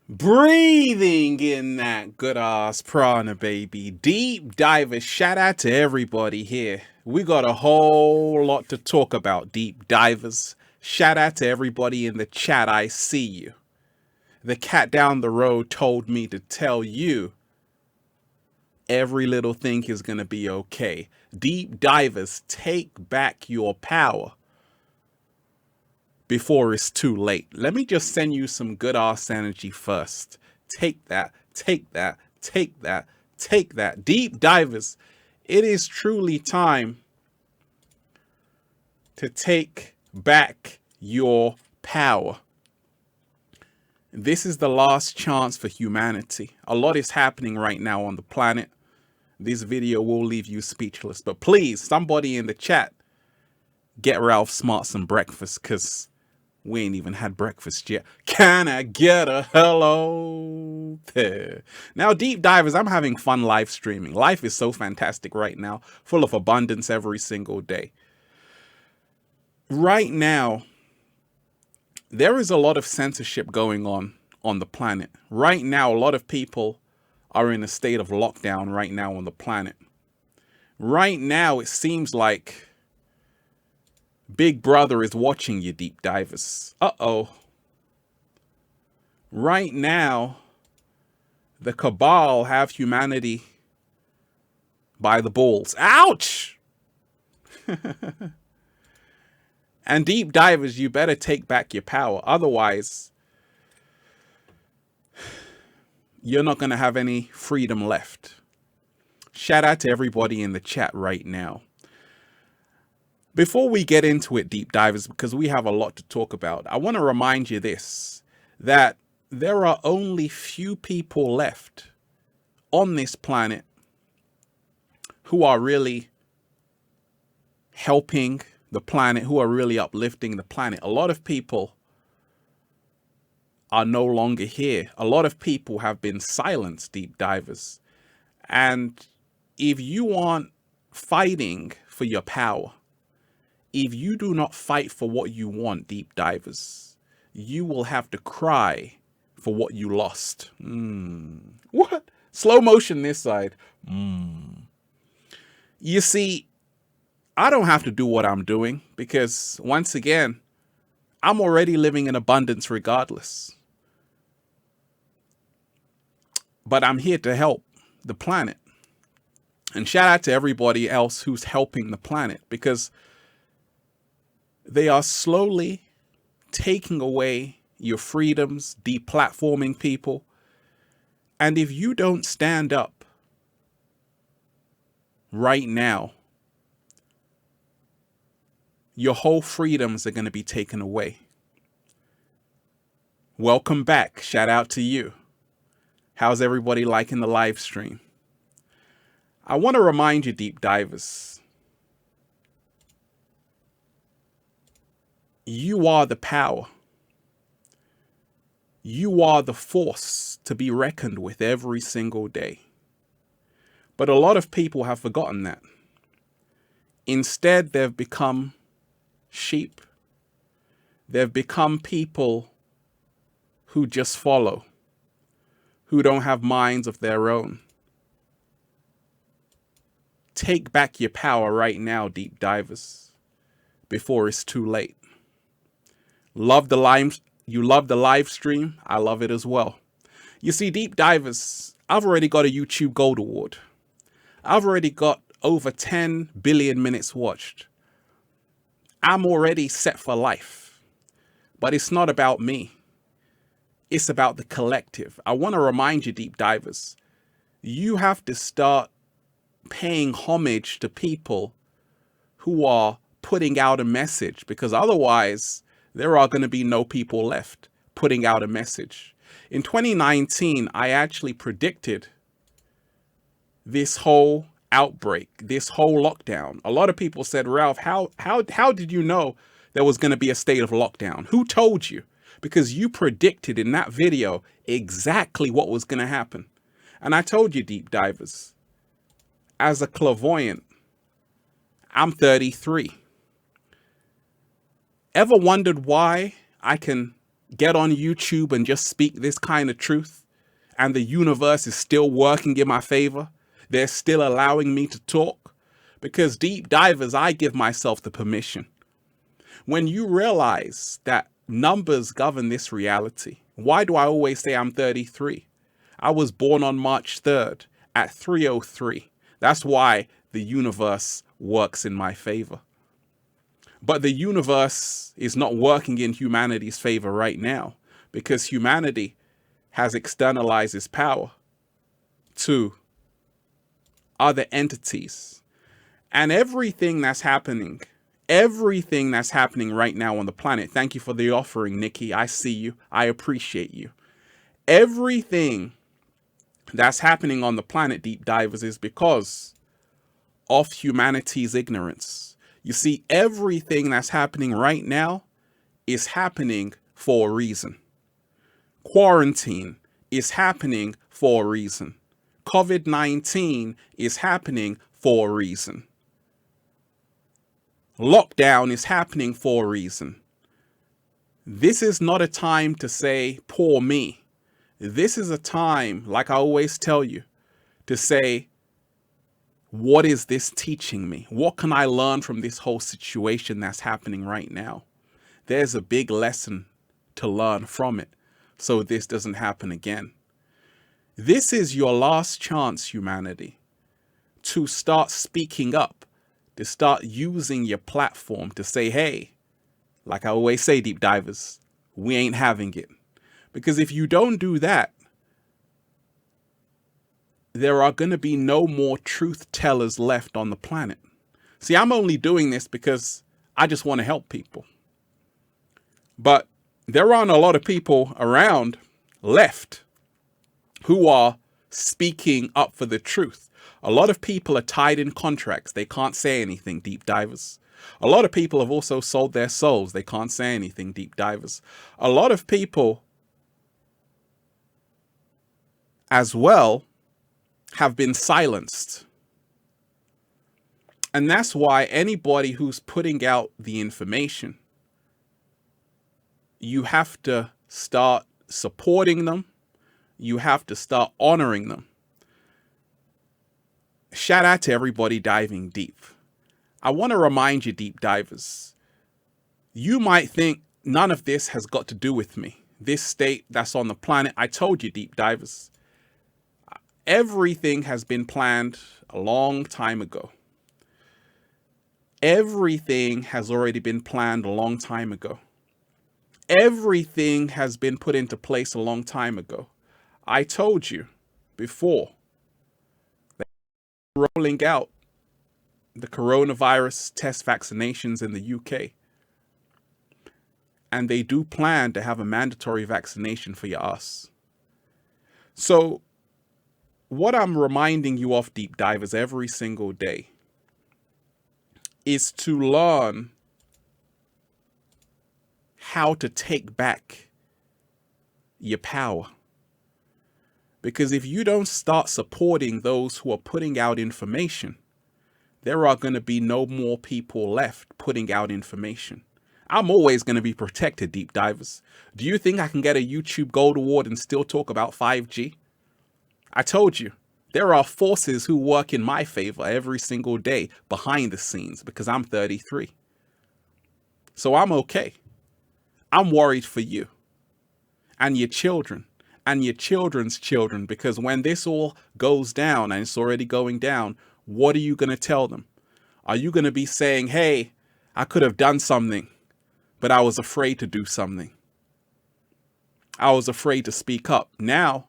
Breathing in that good ass prana, baby. Deep divers. Shout out to everybody here. We got a whole lot to talk about, deep divers. Shout out to everybody in the chat. I see you. The cat down the road told me to tell you every little thing is going to be okay. Deep divers, take back your power before it's too late. Let me just send you some good ass energy first. Take that, take that, take that, take that. Deep divers, it is truly time to take back your power. This is the last chance for humanity. A lot is happening right now on the planet. This video will leave you speechless, but please, somebody in the chat, get Ralph Smart some breakfast, because we ain't even had breakfast yet. Can I get a hello there? Now, deep divers, I'm having fun live streaming. Life is so fantastic right now, full of abundance every single day. Right now, there is a lot of censorship going on the planet. Right now, a lot of people are in a state of lockdown right now on the planet. Right now, it seems like Big Brother is watching you, deep divers. Uh-oh. Right now, the cabal have humanity by the balls. Ouch! And deep divers, you better take back your power. Otherwise, you're not going to have any freedom left. Shout out to everybody in the chat right now. Before we get into it, deep divers, because we have a lot to talk about, I want to remind you this, that there are only few people left on this planet who are really helping the planet, who are really uplifting the planet. A lot of people are no longer here. A lot of people have been silenced, deep divers. And if you aren't fighting for your power, if you do not fight for what you want, deep divers, you will have to cry for what you lost. What? Slow motion this side. You see, I don't have to do what I'm doing because, once again, I'm already living in abundance regardless. But I'm here to help the planet. And shout out to everybody else who's helping the planet, because they are slowly taking away your freedoms, deplatforming people. And if you don't stand up right now, your whole freedoms are going to be taken away. Welcome back. Shout out to you. How's everybody liking the live stream? I want to remind you, deep divers, you are the power. You are the force to be reckoned with every single day. But a lot of people have forgotten that. Instead, they've become sheep. They've become people who just follow, who don't have minds of their own. Take back your power right now, deep divers, before it's too late. Love the live, you love the live stream. I love it as well. You see, deep divers, I've already got a YouTube Gold Award. I've already got over 10 billion minutes watched. I'm already set for life. But it's not about me. It's about the collective. I want to remind you, deep divers, you have to start paying homage to people who are putting out a message, because otherwise there are going to be no people left putting out a message. In 2019, I actually predicted this whole outbreak, this whole lockdown. A lot of people said, Ralph, how did you know there was going to be a state of lockdown? Who told you? Because you predicted in that video exactly what was going to happen. And I told you, deep divers, as a clairvoyant, I'm 33. Ever wondered why I can get on YouTube and just speak this kind of truth, and the universe is still working in my favor. They're still allowing me to talk, because deep divers, I give myself the permission. When you realize that numbers govern this reality, why do I always say I'm 33? I was born on March 3rd at 3:03. That's why the universe works in my favor. But the universe is not working in humanity's favor right now, because humanity has externalized its power to other entities. And everything that's happening right now on the planet, thank you for the offering, Nikki. I see you. I appreciate you. Everything that's happening on the planet, deep divers, is because of humanity's ignorance. You see, everything that's happening right now is happening for a reason. Quarantine is happening for a reason. COVID-19 is happening for a reason. Lockdown is happening for a reason. This is not a time to say, poor me. This is a time, like I always tell you, to say, what is this teaching me? What can I learn from this whole situation that's happening right now? There's a big lesson to learn from it, so this doesn't happen again. This is your last chance, humanity, to start speaking up, to start using your platform to say, hey, like I always say, deep divers, we ain't having it. Because if you don't do that, there are going to be no more truth tellers left on the planet. See, I'm only doing this because I just want to help people. But there aren't a lot of people around left who are speaking up for the truth. A lot of people are tied in contracts. They can't say anything, deep divers. A lot of people have also sold their souls. They can't say anything, deep divers. A lot of people as well have been silenced. And that's why anybody who's putting out the information, you have to start supporting them. You have to start honoring them. Shout out to everybody diving deep. I want to remind you, deep divers, you might think none of this has got to do with me. This state that's on the planet, I told you, deep divers, everything has been planned a long time ago. Everything has already been planned a long time ago. Everything has been put into place a long time ago. I told you before that rolling out the coronavirus test vaccinations in the UK. And they do plan to have a mandatory vaccination for your us. So what I'm reminding you of, deep divers, every single day is to learn how to take back your power. Because if you don't start supporting those who are putting out information, there are going to be no more people left putting out information. I'm always going to be protected, deep divers. Do you think I can get a YouTube Gold Award and still talk about 5G? I told you, there are forces who work in my favor every single day behind the scenes because I'm 33. So I'm okay. I'm worried for you and your children and your children's children, because when this all goes down, and it's already going down, what are you going to tell them? Are you going to be saying, hey, I could have done something, but I was afraid to do something. I was afraid to speak up. Now,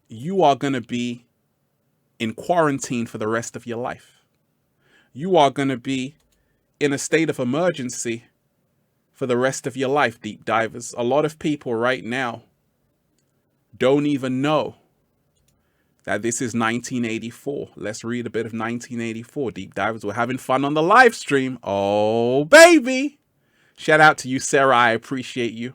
you are going to be in quarantine for the rest of your life. You are going to be in a state of emergency for the rest of your life, deep divers. A lot of people right now don't even know that this is 1984. Let's read a bit of 1984, deep divers. We're having fun on the live stream. Oh, baby. Shout out to you, Sarah. I appreciate you.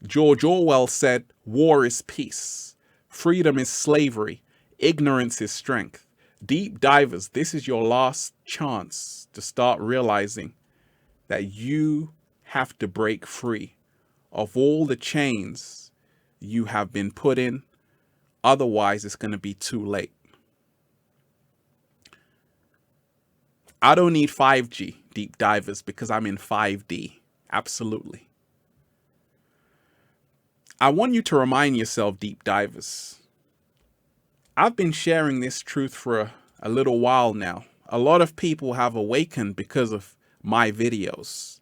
George Orwell said, war is peace. Freedom is slavery. Ignorance is strength. Deep divers, this is your last chance to start realizing that you have to break free of all the chains you have been put in. Otherwise, it's going to be too late. I don't need 5G, deep divers, because I'm in 5D. Absolutely. I want you to remind yourself, deep divers, I've been sharing this truth for a little while now. A lot of people have awakened because of my videos,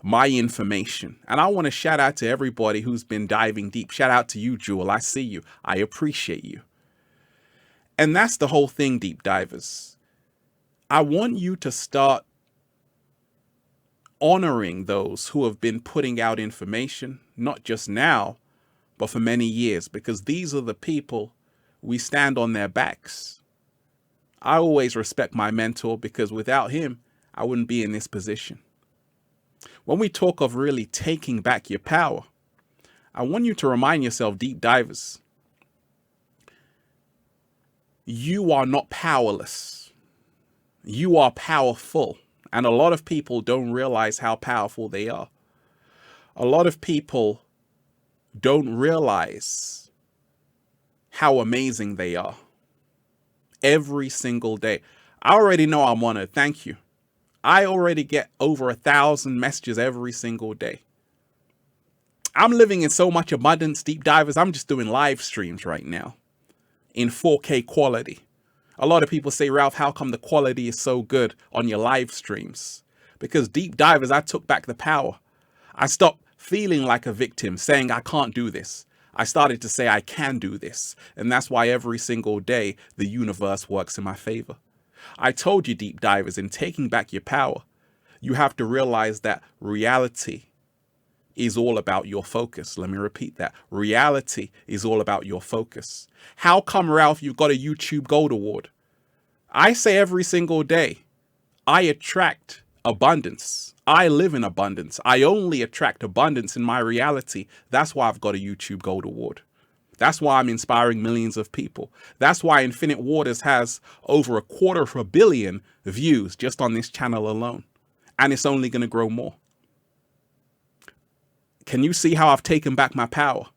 my information. And I want to shout out to everybody who's been diving deep. Shout out to you, Jewel. I see you. I appreciate you. And that's the whole thing, deep divers. I want you to start honoring those who have been putting out information, not just now, but for many years, because these are the people we stand on their backs. I always respect my mentor because without him, I wouldn't be in this position. When we talk of really taking back your power, I want you to remind yourself, deep divers, you are not powerless. You are powerful. And a lot of people don't realize how powerful they are. A lot of people don't realize how amazing they are. Every single day. I already know I'm honored. Thank you. I already get over 1,000 messages every single day. I'm living in so much abundance, deep divers. I'm just doing live streams right now in 4K quality. A lot of people say, Ralph, how come the quality is so good on your live streams? Because deep divers, I took back the power. I stopped feeling like a victim, saying I can't do this. I started to say I can do this. And that's why every single day the universe works in my favor. I told you, deep divers, in taking back your power, you have to realize that reality is all about your focus. Let me repeat that. Reality is all about your focus. How come, Ralph, you've got a YouTube Gold Award? I say every single day, I attract abundance. I live in abundance. I only attract abundance in my reality. That's why I've got a YouTube Gold Award. That's why I'm inspiring millions of people. That's why Infinite Waters has over 250 million views just on this channel alone. And it's only going to grow more. Can you see how I've taken back my power?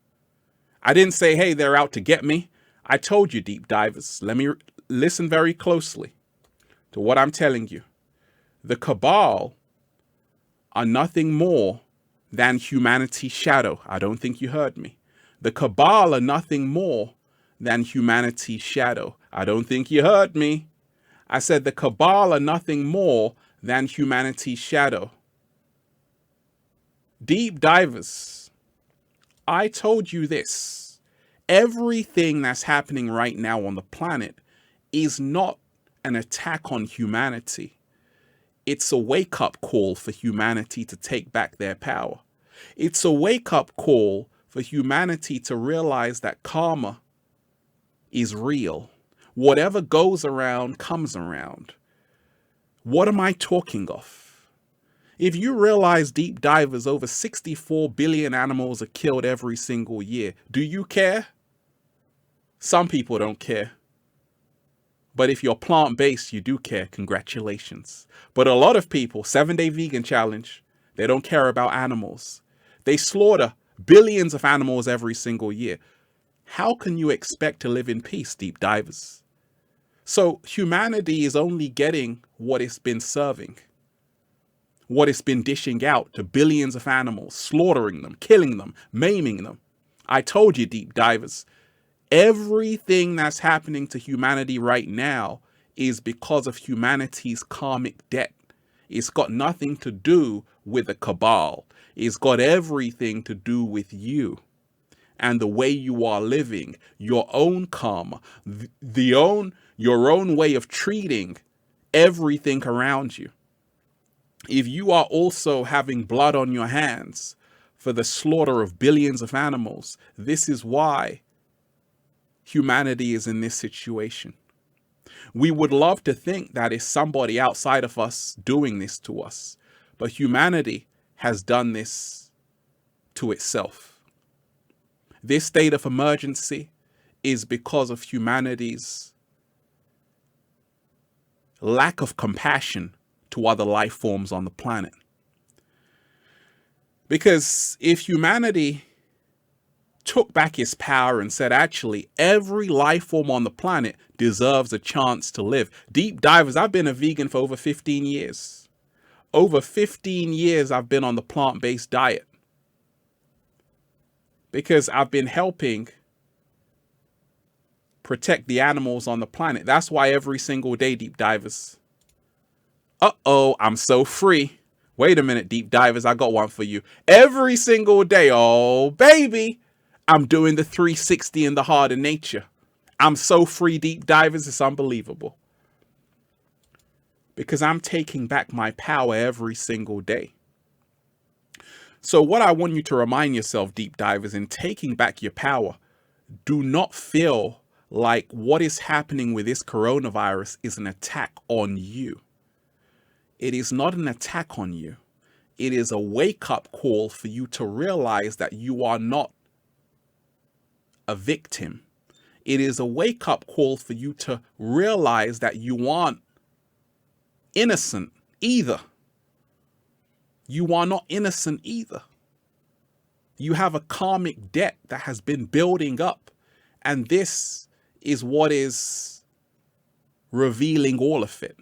I didn't say, hey, they're out to get me. I told you, deep divers. Let me listen very closely to what I'm telling you. The cabal are nothing more than humanity's shadow. I don't think you heard me. The cabal are nothing more than humanity's shadow. I don't think you heard me. I said the cabal are nothing more than humanity's shadow. Deep divers, I told you this. Everything that's happening right now on the planet is not an attack on humanity. It's a wake-up call for humanity to take back their power. It's a wake-up call for humanity to realize that karma is real. Whatever goes around comes around. What am I talking of? If you realize, deep divers, over 64 billion animals are killed every single year, do you care? Some people don't care. But if you're plant-based, you do care. Congratulations. But a lot of people, 7-day vegan challenge, they don't care about animals. They slaughter billions of animals every single year. How can you expect to live in peace, deep divers? So humanity is only getting what it's been serving, what it's been dishing out to billions of animals, slaughtering them, killing them, maiming them. I told you, deep divers, everything that's happening to humanity right now is because of humanity's karmic debt. It's got nothing to do with the cabal. It's got everything to do with you and the way you are living, your own karma, your own way of treating everything around you. If you are also having blood on your hands for the slaughter of billions of animals, this is why humanity is in this situation. We would love to think that it's somebody outside of us doing this to us, but humanity has done this to itself. This state of emergency is because of humanity's lack of compassion to other life forms on the planet. Because if humanity took back its power and said, actually, every life form on the planet deserves a chance to live. Deep divers, I've been a vegan for over 15 years. Over 15 years I've been on the plant-based diet. Because I've been helping protect the animals on the planet. That's why every single day, deep divers. Uh-oh, I'm so free. Wait a minute, deep divers, I got one for you. Every single day, oh baby, I'm doing the 360 in the heart of nature. I'm so free, deep divers, it's unbelievable. Because I'm taking back my power every single day. So what I want you to remind yourself, deep divers, in taking back your power, do not feel like what is happening with this coronavirus is an attack on you. It is not an attack on you. It is a wake-up call for you to realize that you are not a victim. It is a wake-up call for you to realize that you aren't innocent either. You are not innocent either. You have a karmic debt that has been building up, and this is what is revealing all of it.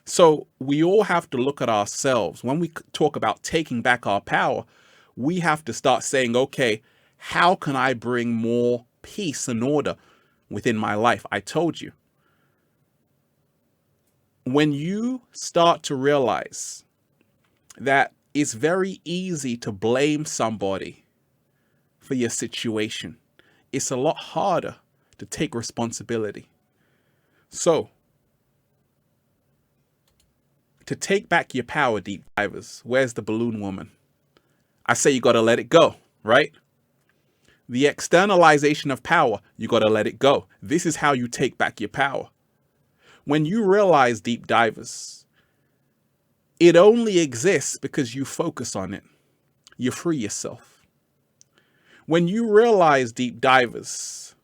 So we all have to look at ourselves. When we talk about taking back our power, we have to start saying, okay, how can I bring more peace and order within my life? I told you. When you start to realize that it's very easy to blame somebody for your situation, it's a lot harder to take responsibility. So, to take back your power, deep divers, where's the balloon woman? I say you got to let it go, right? The externalization of power, you got to let it go. This is how you take back your power. When you realize, deep divers, it only exists because you focus on it. You free yourself. When you realize, deep divers,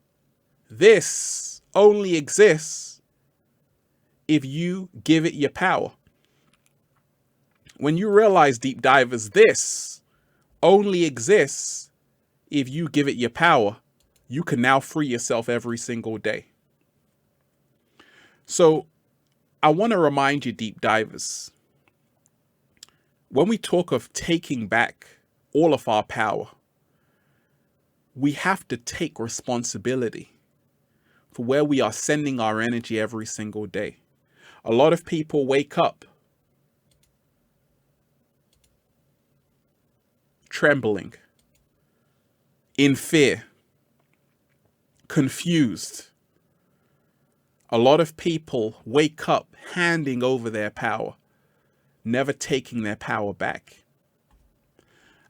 this only exists if you give it your power. When you realize, deep divers, this only exists if you give it your power, you can now free yourself every single day. So I want to remind you, deep divers, when we talk of taking back all of our power, we have to take responsibility for where we are sending our energy every single day. A lot of people wake up trembling, in fear, confused. A lot of people wake up handing over their power, never taking their power back.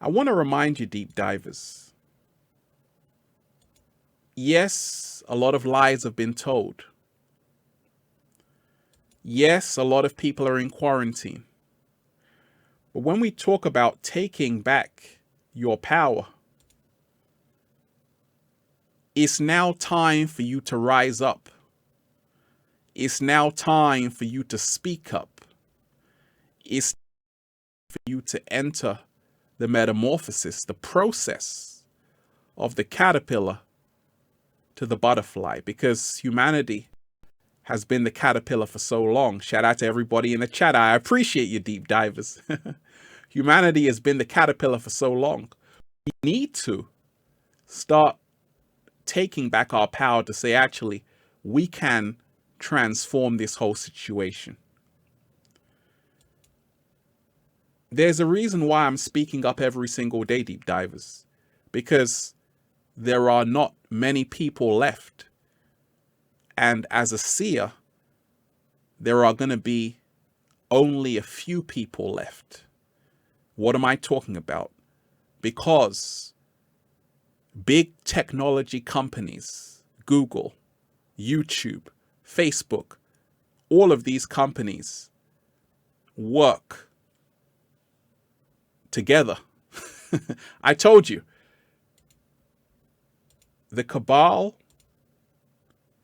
I want to remind you, deep divers, yes, a lot of lies have been told. Yes, a lot of people are in quarantine. But when we talk about taking back your power, it's now time for you to rise up. It's now time for you to speak up. It's time for you to enter the metamorphosis, the process of the caterpillar to the butterfly, because humanity has been the caterpillar for so long. Shout out to everybody in the chat. I appreciate you, deep divers. Humanity has been the caterpillar for so long. We need to start taking back our power to say, actually, we can transform this whole situation. There's a reason why I'm speaking up every single day, deep divers, because there are not many people left. And as a seer, there are going to be only a few people left. What am I talking about? Because big technology companies, Google, YouTube, Facebook, all of these companies work together. I told you, the cabal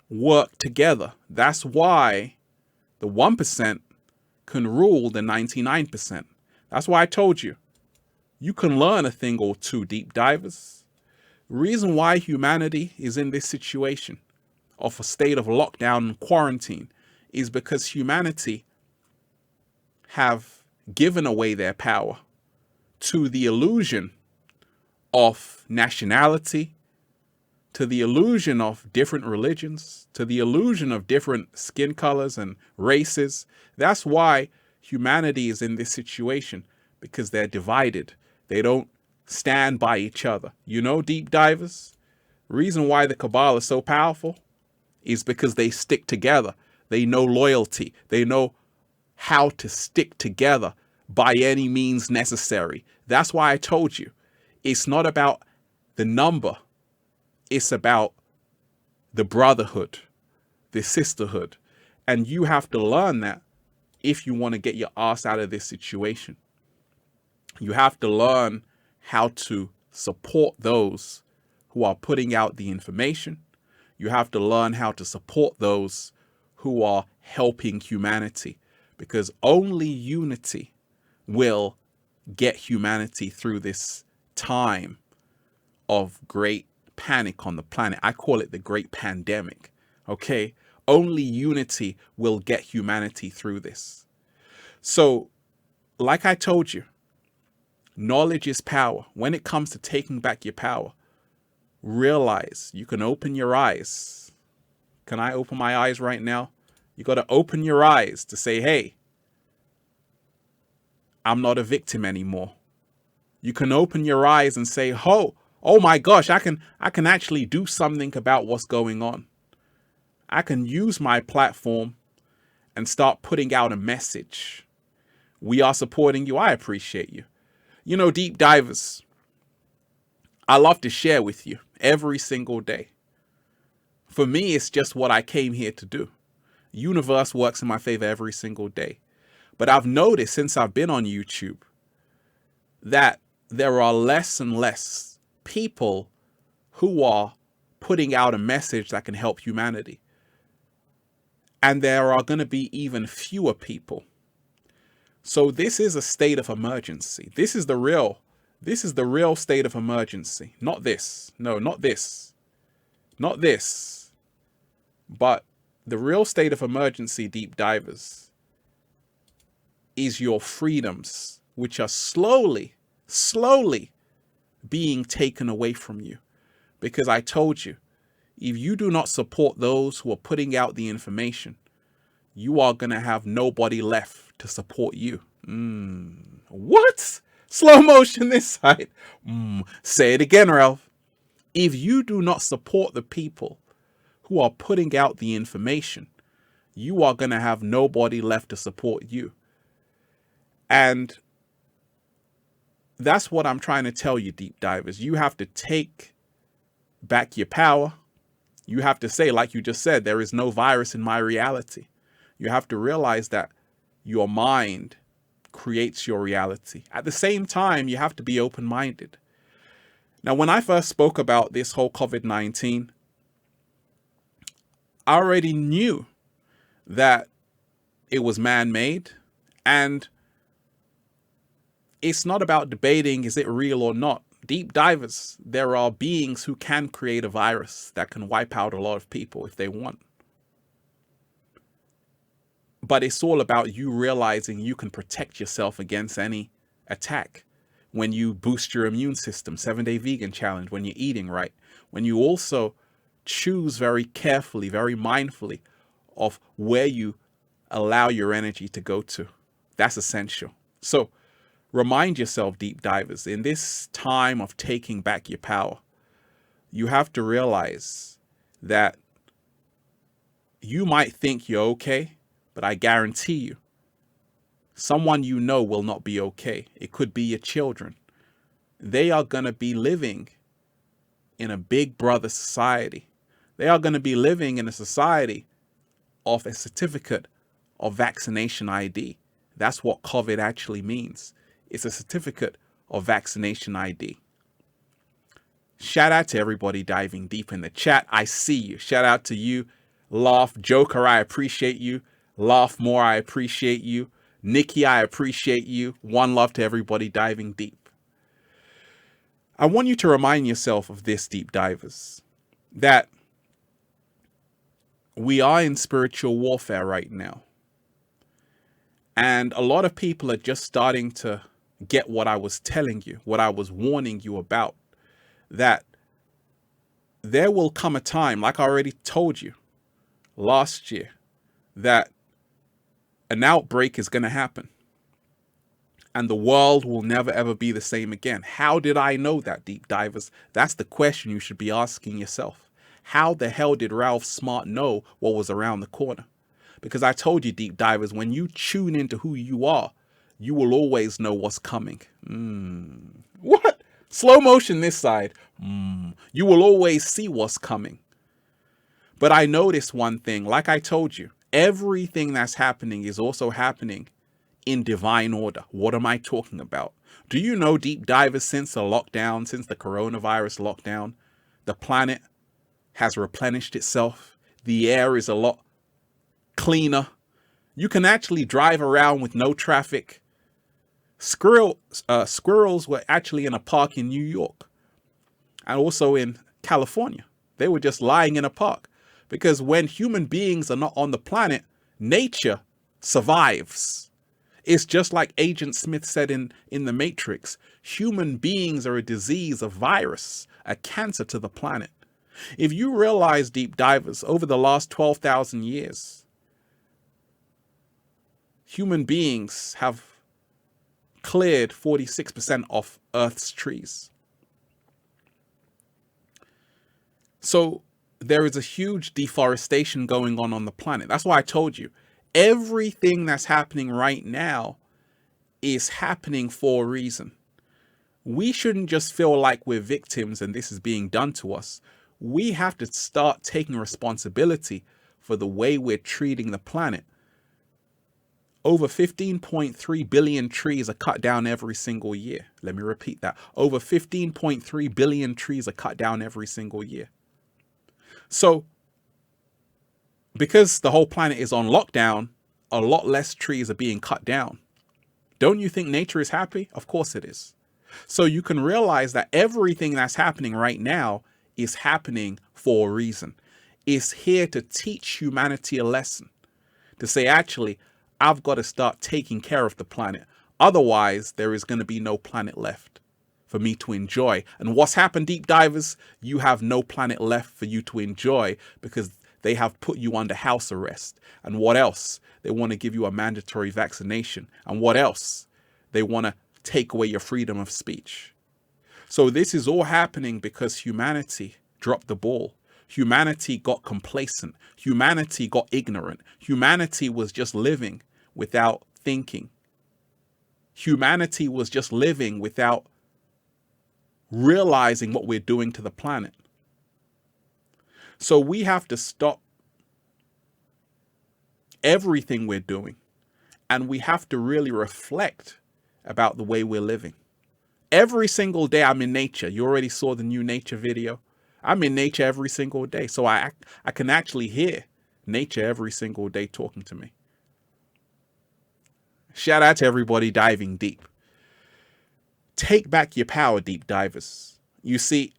work together. That's why the 1% can rule the 99%. That's why I told you, You can learn a thing or two, deep divers. Reason why humanity is in this situation of a state of lockdown and quarantine is because humanity have given away their power to the illusion of nationality, to the illusion of different religions, to the illusion of different skin colors and races. That's why humanity is in this situation, because they're divided. They don't stand by each other. You know, deep divers, reason why the cabal is so powerful is because they stick together. They know loyalty. They know how to stick together by any means necessary. That's why I told you, it's not about the number. It's about the brotherhood, the sisterhood. And you have to learn that if you want to get your ass out of this situation. You have to learn how to support those who are putting out the information. You have to learn how to support those who are helping humanity, because only unity will get humanity through this time of great panic on the planet. I call it the great pandemic. Okay? Only unity will get humanity through this. So, like I told you, knowledge is power. When it comes to taking back your power, realize you can open your eyes. Can I open my eyes right now? You got to open your eyes to say, hey, I'm not a victim anymore. You can open your eyes and say, oh my gosh, I can actually do something about what's going on. I can use my platform and start putting out a message. We are supporting you. I appreciate you. You know, deep divers, I love to share with you every single day. For me, it's just what I came here to do. Universe works in my favor every single day. But I've noticed since I've been on YouTube that there are less and less people who are putting out a message that can help humanity. And there are going to be even fewer people. So this is a state of emergency. This is the real state of emergency. Not this. No, not this. Not this. But the real state of emergency, deep divers, is your freedoms, which are slowly being taken away from you. Because I told you, if you do not support those who are putting out the information, you are going to have nobody left to support you. What? Slow motion this side. Say it again, Ralph. If you do not support the people who are putting out the information, you are going to have nobody left to support you. And that's what I'm trying to tell you, deep divers. You have to take back your power. You have to say, like you just said, there is no virus in my reality. You have to realize that your mind creates your reality. At the same time, you have to be open-minded. Now, when I first spoke about this whole COVID-19, I already knew that it was man-made, and it's not about debating, is it real or not? Deep divers, there are beings who can create a virus that can wipe out a lot of people if they want. But it's all about you realizing you can protect yourself against any attack. When you boost your immune system, 7-day vegan challenge, when you're eating right, when you also choose very carefully, very mindfully of where you allow your energy to go to. That's essential. So remind yourself, deep divers, in this time of taking back your power, you have to realize that you might think you're okay, but I guarantee you, someone you know will not be okay. It could be your children. They are going to be living in a big brother society. They are going to be living in a society of a certificate of vaccination ID. That's what COVID actually means. It's a certificate of vaccination ID. Shout out to everybody diving deep in the chat. I see you. Shout out to you. Laugh Joker, I appreciate you. Laugh More, I appreciate you. Nikki, I appreciate you. One love to everybody diving deep. I want you to remind yourself of this, deep divers, that we are in spiritual warfare right now. And a lot of people are just starting to get what I was telling you, what I was warning you about, that there will come a time, like I already told you last year, that an outbreak is going to happen and the world will never ever be the same again. How did I know that, deep divers? That's the question you should be asking yourself. How the hell did Ralph Smart know what was around the corner? Because I told you, deep divers, when you tune into who you are, you will always know what's coming. What? Slow motion this side. You will always see what's coming. But I noticed one thing, like I told you, everything that's happening is also happening in divine order. What am I talking about? Do you know, deep divers, since the lockdown, since the coronavirus lockdown, the planet has replenished itself. The air is a lot cleaner. You can actually drive around with no traffic. Squirrels were actually in a park in New York and also in California. They were just lying in a park, because when human beings are not on the planet, nature survives. It's just like Agent Smith said in The Matrix. Human beings are a disease, a virus, a cancer to the planet. If you realize, deep divers, over the last 12,000 years, human beings have cleared 46% of Earth's trees. So there is a huge deforestation going on the planet. That's why I told you, everything that's happening right now is happening for a reason. We shouldn't just feel like we're victims and this is being done to us. We have to start taking responsibility for the way we're treating the planet. Over 15.3 billion trees are cut down every single year. Let me repeat that. Over 15.3 billion trees are cut down every single year. So, because the whole planet is on lockdown, a lot less trees are being cut down. Don't you think nature is happy? Of course it is. So you can realize that everything that's happening right now is happening for a reason. It's here to teach humanity a lesson. To say, actually, I've got to start taking care of the planet. Otherwise, there is going to be no planet left for me to enjoy. And what's happened, deep divers? You have no planet left for you to enjoy, because they have put you under house arrest. And what else? They want to give you a mandatory vaccination. And what else? They want to take away your freedom of speech. So this is all happening because humanity dropped the ball. Humanity got complacent. Humanity got ignorant. Humanity was just living without thinking. Humanity was just living without realizing what we're doing to the planet. So we have to stop everything we're doing, and we have to really reflect about the way we're living. Every single day I'm in nature. You already saw the new nature video. I'm in nature every single day. So I can actually hear nature every single day talking to me. Shout out to everybody diving deep. Take back your power, deep divers. You see,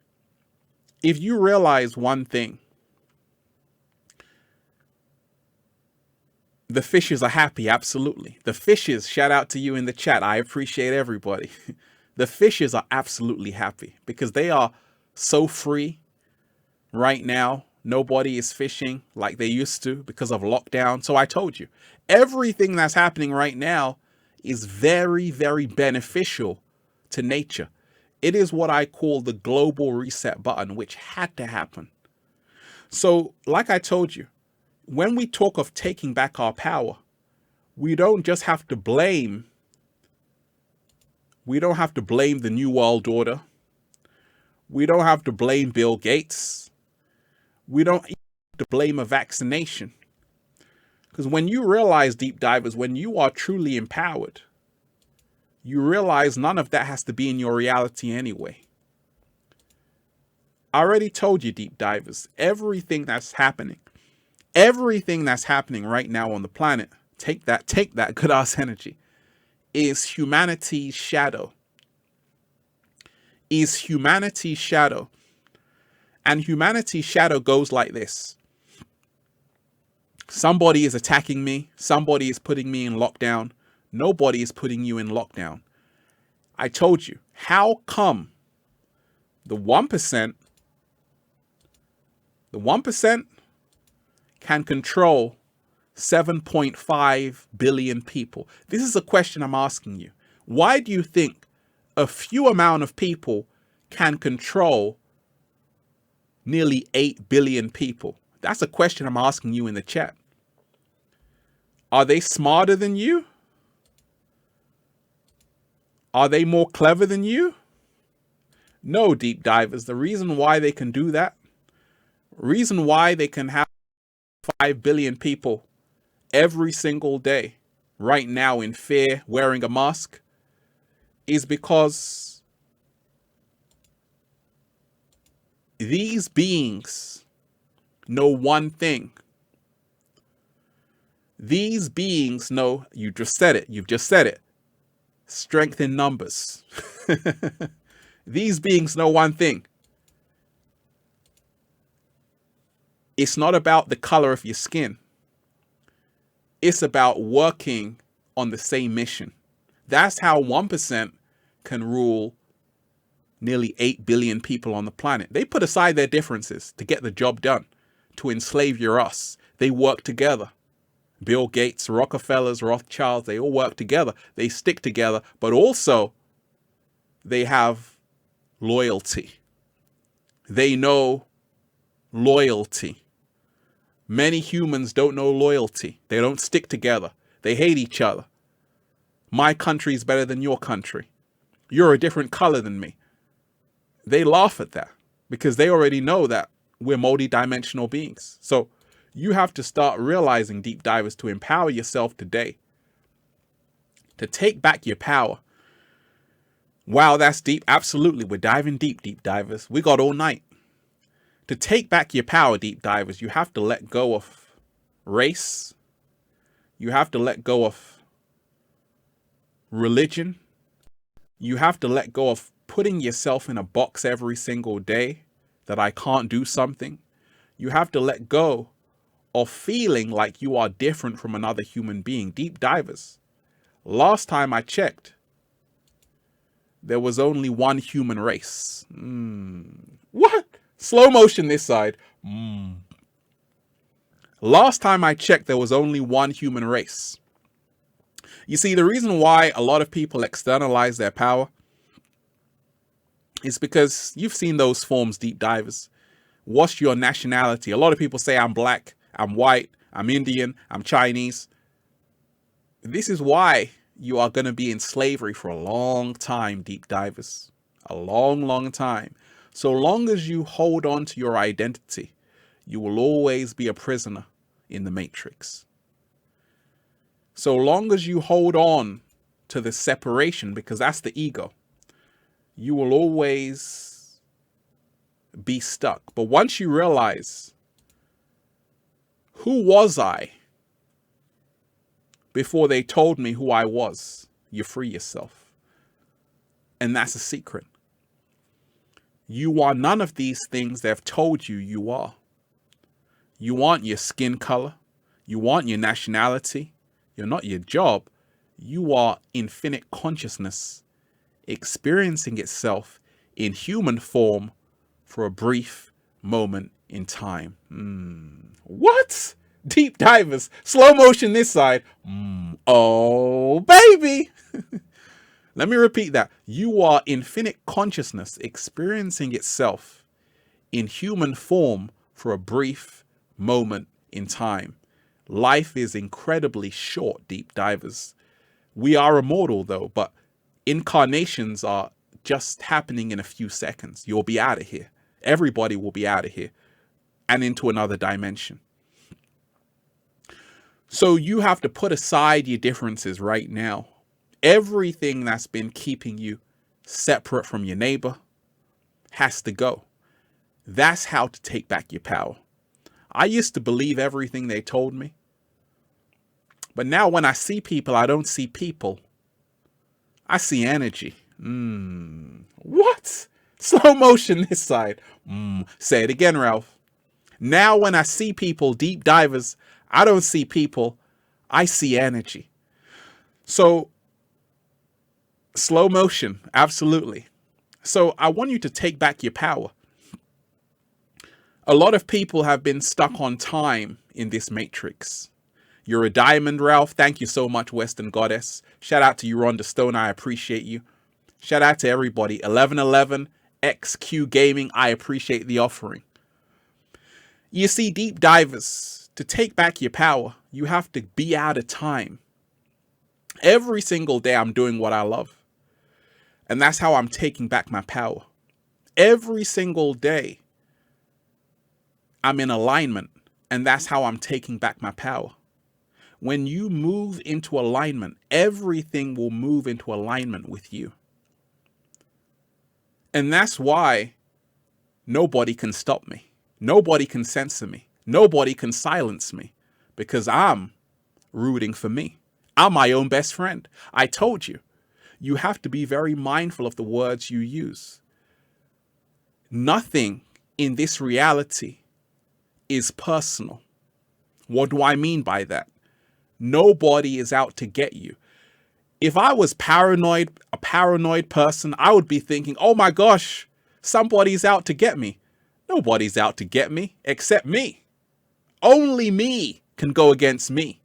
if you realize one thing, the fishes are happy, absolutely. The fishes, shout out to you in the chat. I appreciate everybody. The fishes are absolutely happy because they are so free right now. Nobody is fishing like they used to because of lockdown. So I told you, everything that's happening right now is very, very beneficial to nature. It is what I call the global reset button, which had to happen. So like I told you, when we talk of taking back our power, we don't just have to blame. We don't have to blame the New World Order. We don't have to blame Bill Gates. We don't even have to blame a vaccination. Because when you realize, deep divers, when you are truly empowered, you realize none of that has to be in your reality anyway. I already told you, deep divers, everything that's happening right now on the planet, take that good ass energy, is humanity's shadow. is humanity's shadow. And humanity's shadow goes like this. Somebody is attacking me. Somebody is putting me in lockdown. Nobody is putting you in lockdown. I told you, how come the 1% can control 7.5 billion people? This is a question I'm asking you. Why do you think a few amount of people can control nearly 8 billion people? That's a question I'm asking you in the chat. Are they smarter than you? Are they more clever than you? No, deep divers. The reason why they can do that, reason why they can have 5 billion people every single day right now in fear wearing a mask, is because these beings know one thing. These beings know, you've just said it, strength in numbers. These beings know one thing. It's not about the color of your skin. It's about working on the same mission. That's how 1% can rule nearly 8 billion people on the planet. They put aside their differences to get the job done, to enslave your us. They work together. Bill Gates, Rockefellers, Rothschilds, they all work together. They stick together, but also they have loyalty. They know loyalty. Many humans don't know loyalty. They don't stick together. They hate each other. My country is better than your country. You're a different color than me. They laugh at that because they already know that we're multi-dimensional beings. So you have to start realizing, deep divers, to empower yourself today, to take back your power. Wow, that's deep. Absolutely. We're diving deep, deep divers. We got all night. To take back your power, deep divers, you have to let go of race. You have to let go of religion. You have to let go of putting yourself in a box every single day that I can't do something. You have to let go of feeling like you are different from another human being. Deep divers, last time I checked, there was only one human race. What? Slow motion this side. Last time I checked, there was only one human race. You see, the reason why a lot of people externalize their power is because you've seen those forms, deep divers. What's your nationality? A lot of people say I'm black, I'm white, I'm Indian, I'm Chinese. This is why you are going to be in slavery for a long time, deep divers. A long, long time. So long as you hold on to your identity, you will always be a prisoner in the matrix. So long as you hold on to the separation, because that's the ego, you will always be stuck. But once you realize, who was I before they told me who I was, you free yourself. And that's a secret. You are none of these things they've told you you are. You aren't your skin color. You aren't your nationality. You're not your job. You are infinite consciousness experiencing itself in human form for a brief moment in time. What? Deep divers. Slow motion this side. Oh, baby. Let me repeat that. You are infinite consciousness experiencing itself in human form for a brief moment in time. Life is incredibly short, deep divers. We are immortal though, but incarnations are just happening in a few seconds. You'll be out of here. Everybody will be out of here and into another dimension. So you have to put aside your differences right now. Everything that's been keeping you separate from your neighbor has to go. That's how to take back your power. I used to believe everything they told me. But now when I see people, I don't see people. I see energy. What? Slow motion this side. Say it again, Ralph. Now when I see people, deep divers, I don't see people, I see energy. So slow motion, absolutely. So I want you to take back your power. A lot of people have been stuck on time in this matrix. You're a diamond, Ralph. Thank you so much, Western Goddess. Shout out to you, Rhonda Stone. I appreciate you. Shout out to everybody. 1111, XQ Gaming. I appreciate the offering. You see, deep divers, to take back your power, you have to be out of time. Every single day I'm doing what I love. And that's how I'm taking back my power. Every single day I'm in alignment. And that's how I'm taking back my power. When you move into alignment, everything will move into alignment with you. And that's why nobody can stop me. Nobody can censor me. Nobody can silence me. Because I'm rooting for me. I'm my own best friend. I told you, you have to be very mindful of the words you use. Nothing in this reality is personal. What do I mean by that? Nobody is out to get you. If I was a paranoid person, I would be thinking, oh my gosh, somebody's out to get me. Nobody's out to get me except me. Only me can go against me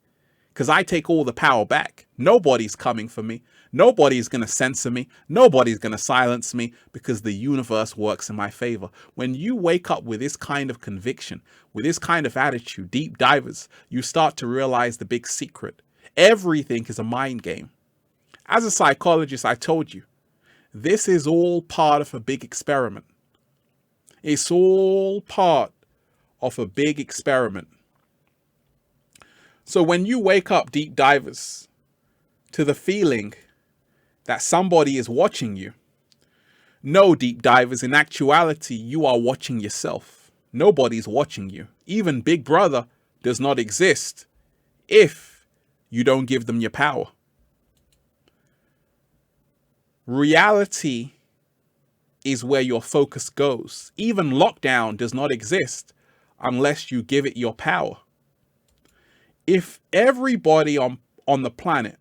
because I take all the power back. Nobody's coming for me. Nobody's going to censor me. Nobody's going to silence me because the universe works in my favor. When you wake up with this kind of conviction, with this kind of attitude, deep divers, you start to realize the big secret. Everything is a mind game. As a psychologist, I told you, this is all part of a big experiment. It's all part of a big experiment. So when you wake up, deep divers, to the feeling that somebody is watching you, no, deep divers, in actuality, you are watching yourself. Nobody's watching you. Even Big Brother does not exist if you don't give them your power. Reality is where your focus goes. Even lockdown does not exist unless you give it your power. If everybody on the planet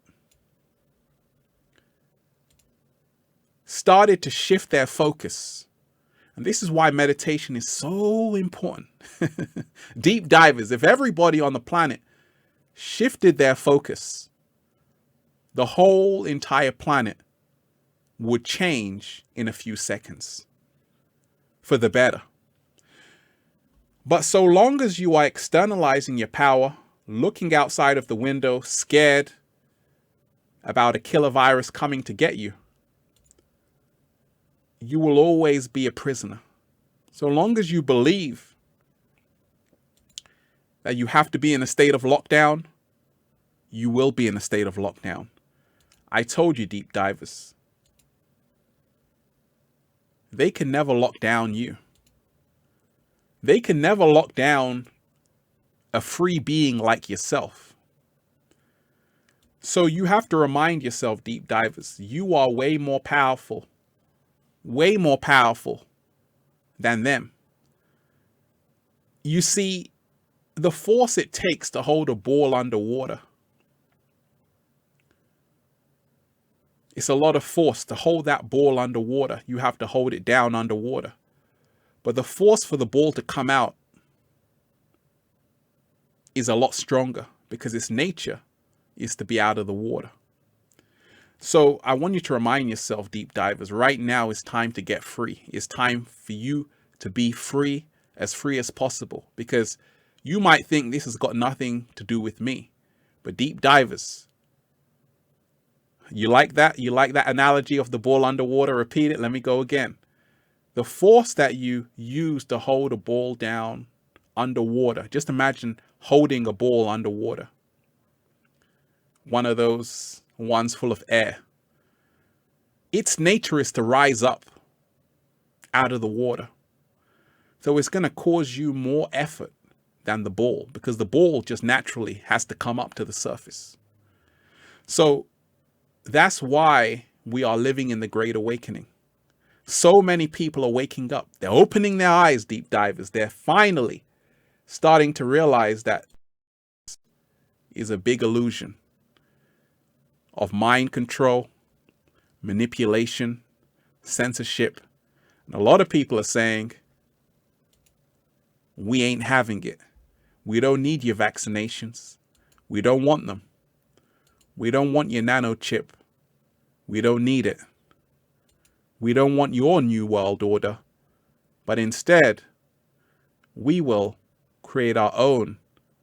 started to shift their focus, and this is why meditation is so important. Deep divers, if everybody on the planet shifted their focus, the whole entire planet would change in a few seconds for the better. But so long as you are externalizing your power, looking outside of the window, scared about a killer virus coming to get you, you will always be a prisoner. So long as you believe that you have to be in a state of lockdown, you will be in a state of lockdown. I told you, deep divers, they can never lock down you. They can never lock down a free being like yourself. So you have to remind yourself, deep divers, you are way more powerful than them. You see, the force it takes to hold a ball underwater, it's a lot of force to hold that ball underwater. You have to hold it down underwater. But the force for the ball to come out is a lot stronger because its nature is to be out of the water. So I want you to remind yourself, deep divers, right now is time to get free. It's time for you to be free as possible, because you might think this has got nothing to do with me. But deep divers, you like that? You like that analogy of the ball underwater? Repeat it. Let me go again. The force that you use to hold a ball down underwater. Just imagine holding a ball underwater. One of those ones full of air. Its nature is to rise up out of the water. So it's going to cause you more effort than the ball, because the ball just naturally has to come up to the surface. So that's why we are living in the Great Awakening. So many people are waking up. They're opening their eyes, deep divers. They're finally starting to realize that is a big illusion of mind control, manipulation, censorship. And a lot of people are saying, we ain't having it. We don't need your vaccinations. We don't want them. We don't want your nano chip. We don't need it. We don't want your new world order. But instead, we will create our own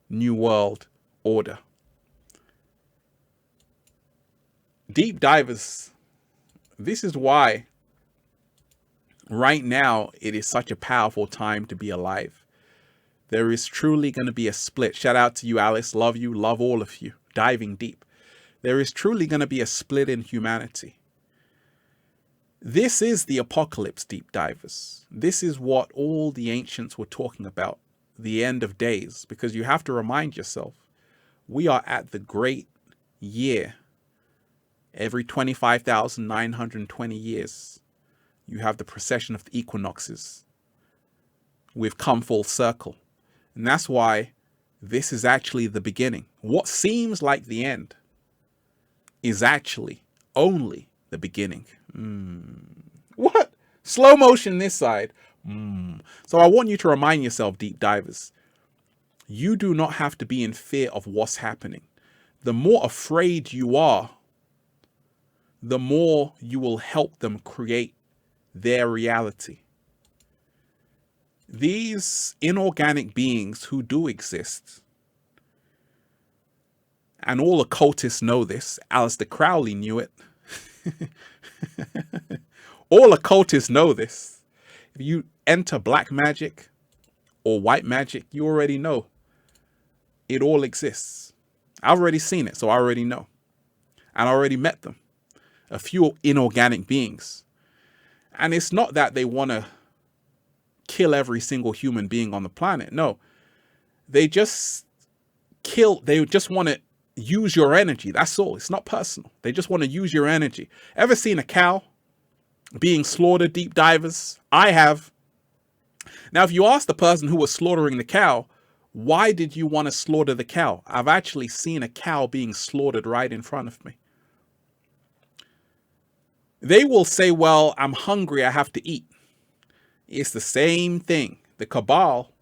new world order. Deep divers, this is why right now it is such a powerful time to be alive. There is truly going to be a split. Shout out to you, Alice. Love you. Love all of you. Diving deep. There is truly going to be a split in humanity. This is the apocalypse, deep divers. This is what all the ancients were talking about, the end of days, because you have to remind yourself, we are at the great year. Every 25,920 years, you have the precession of the equinoxes. We've come full circle. And that's why this is actually the beginning. What seems like the end is actually only the beginning. What? Slow motion this side. So I want you to remind yourself, deep divers, you do not have to be in fear of what's happening. The more afraid you are, the more you will help them create their reality. These inorganic beings who do exist, and all occultists know this, Aleister Crowley knew it. All occultists know this. If you enter black magic or white magic, you already know it all exists. I've already seen it, so I already know. And I already met them. A few inorganic beings. And it's not that they want to kill every single human being on the planet. No. They just want to use your energy. That's all. It's not personal. They just want to use your energy. Ever seen a cow being slaughtered, deep divers? I have. Now, if you ask the person who was slaughtering the cow, why did you want to slaughter the cow? I've actually seen a cow being slaughtered right in front of me. They will say, well, I'm hungry, I have to eat. It's the same thing. The cabal,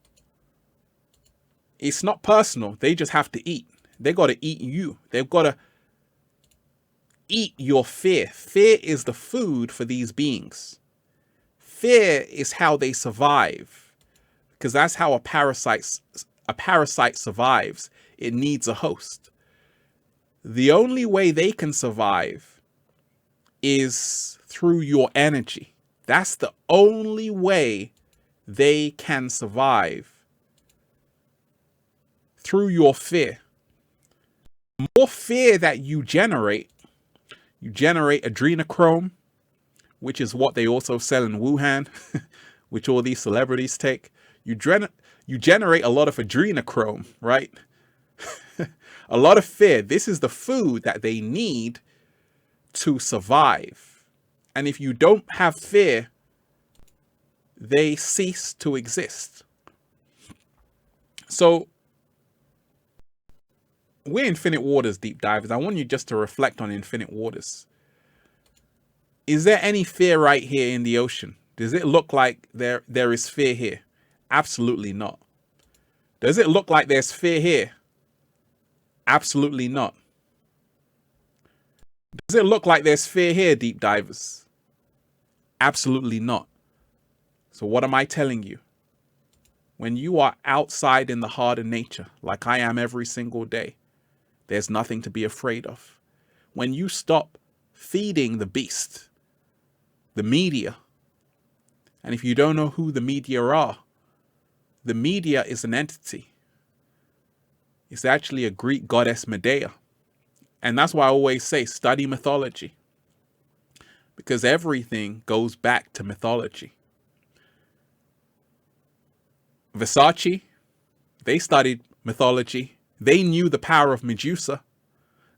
it's not personal. They just have to eat. They got to eat you. They've got to eat your fear. Fear is the food for these beings. Fear is how they survive, because that's how a parasite survives. It needs a host. The only way they can survive is through your energy. That's the only way they can survive. Through your fear. The more fear that you generate adrenochrome, which is what they also sell in Wuhan, which all these celebrities take. You generate a lot of adrenochrome, right? A lot of fear. This is the food that they need to survive. And if you don't have fear, they cease to exist. So we're infinite waters, deep divers. I want you just to reflect on infinite waters. Is there any fear right here in the ocean? Does it look like there is fear here? Absolutely not. Does it look like there's fear here? Absolutely not. Does it look like there's fear here, deep divers? Absolutely not. So what am I telling you? When you are outside in the heart of nature, like I am every single day, there's nothing to be afraid of. When you stop feeding the beast, the media, and if you don't know who the media are, the media is an entity. It's actually a Greek goddess Medea. And that's why I always say, study mythology. Because everything goes back to mythology. Versace, they studied mythology. They knew the power of Medusa.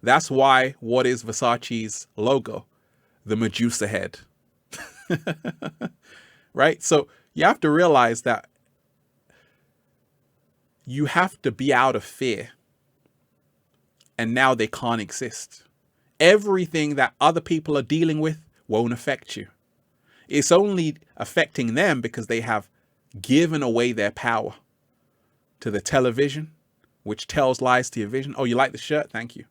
That's why, what is Versace's logo? The Medusa head. Right? So you have to realize that you have to be out of fear, and now they can't exist. Everything that other people are dealing with won't affect you. It's only affecting them because they have given away their power to the television, which tells lies to your vision. Oh, you like the shirt? Thank you.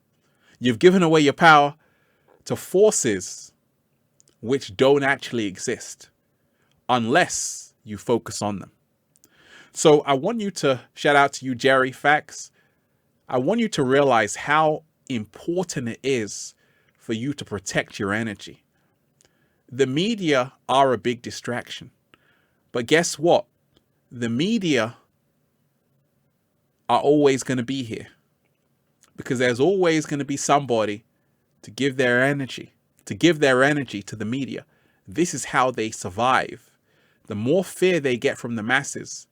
You've given away your power to forces which don't actually exist unless you focus on them. So I want you to, shout out to you, Jerry Fax. I want you to realize how important it is for you to protect your energy. The media are a big distraction. But guess what? The media are always going to be here because there's always going to be somebody to give their energy to the media. This is how they survive. The more fear they get from the masses,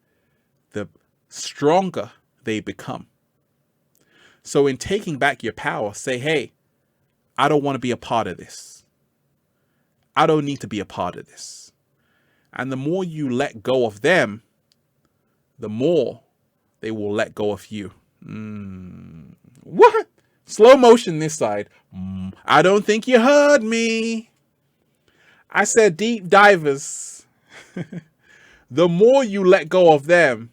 the stronger they become. So in taking back your power, say, hey, I don't want to be a part of this. I don't need to be a part of this. And the more you let go of them, the more they will let go of you. What? Slow motion this side. I don't think you heard me. I said deep divers. The more you let go of them,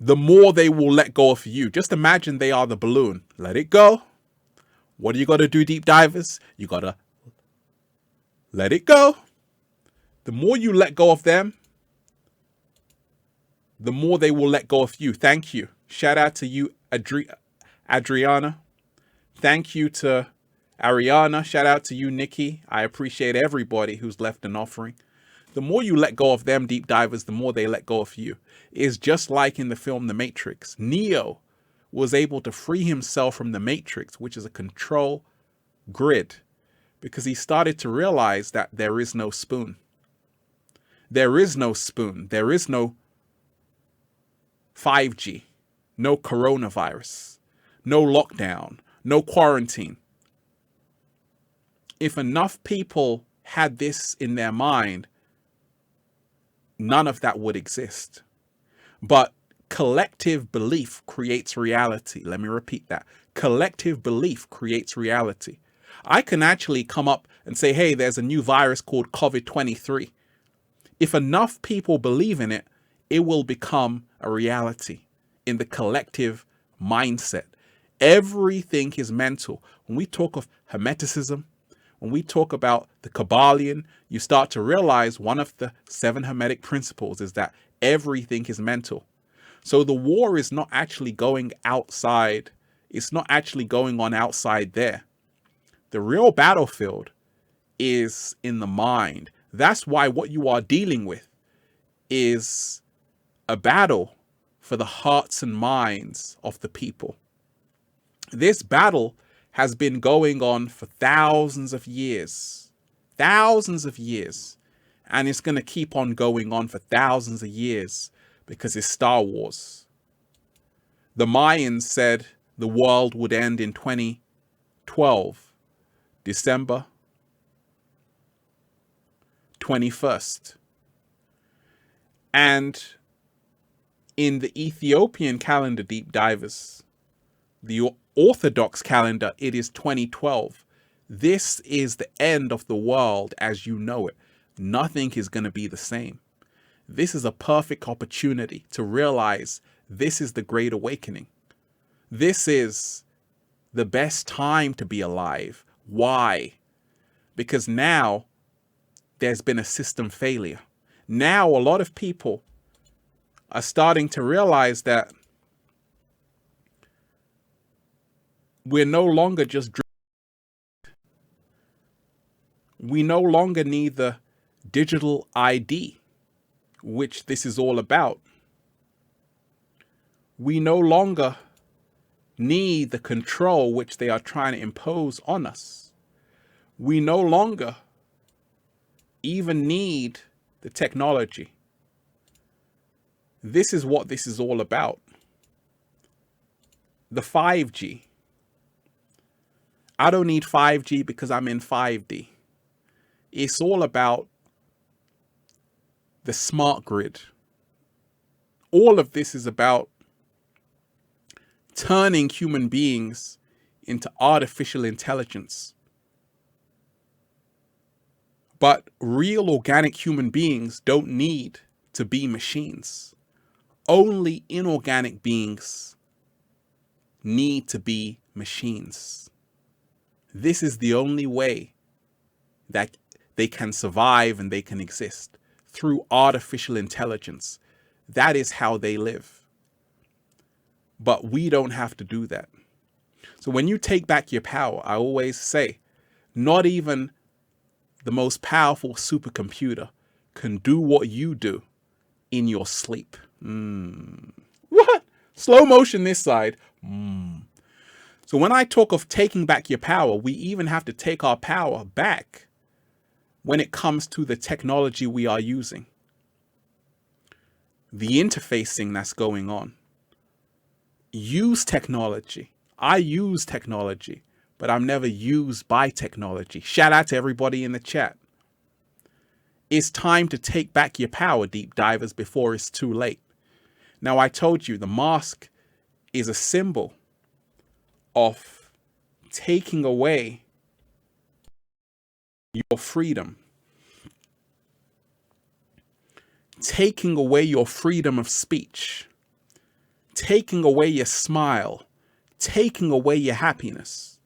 the more they will let go of you. Just imagine they are the balloon. Let it go. What do you got to do, deep divers? You got to let it go. The more you let go of them, the more they will let go of you. Thank you. Shout out to you, Adriana. Thank you to Ariana. Shout out to you, Nikki. I appreciate everybody who's left an offering. The more you let go of them, deep divers, the more they let go of you. It's just like in the film The Matrix. Neo was able to free himself from the Matrix, which is a control grid, because he started to realize that there is no spoon. There is no spoon. There is no 5G, no coronavirus, no lockdown, no quarantine. If enough people had this in their mind, none of that would exist. But collective belief creates reality. Let me repeat that. Collective belief creates reality. I can actually come up and say, hey, there's a new virus called COVID-23. If enough people believe in it, it will become a reality in the collective mindset. Everything is mental. When we talk of Hermeticism, when we talk about the Kabbalion, you start to realize one of the 7 Hermetic principles is that everything is mental. So the war is not actually going outside. It's not actually going on outside there. The real battlefield is in the mind. That's why what you are dealing with is a battle for the hearts and minds of the people. This battle has been going on for thousands of years, and it's going to keep on going on for thousands of years because it's Star Wars. The Mayans said the world would end in 2012, December 21st. And in the Ethiopian calendar, deep divers, the Orthodox calendar, it is 2012. This is the end of the world as you know it. Nothing is going to be the same. This is a perfect opportunity to realize this is the Great Awakening. This is the best time to be alive. Why? Because now there's been a system failure. Now a lot of people are starting to realize that we're no longer just we no longer need the digital ID, which this is all about. We no longer need the control which they are trying to impose on us. We no longer even need the technology. This is what this is all about. The 5G. I don't need 5G because I'm in 5D. It's all about the smart grid. All of this is about turning human beings into artificial intelligence. But real organic human beings don't need to be machines. Only inorganic beings need to be machines. This is the only way that they can survive and they can exist, through artificial intelligence. That is how they live. But we don't have to do that. So when you take back your power, I always say, not even the most powerful supercomputer can do what you do in your sleep. What? Slow motion this side. So when I talk of taking back your power, we even have to take our power back when it comes to the technology we are using. The interfacing that's going on. Use technology. I use technology, but I'm never used by technology. Shout out to everybody in the chat. It's time to take back your power, deep divers, before it's too late. Now, I told you the mask is a symbol of taking away your freedom. Taking away your freedom of speech. Taking away your smile. Taking away your happiness.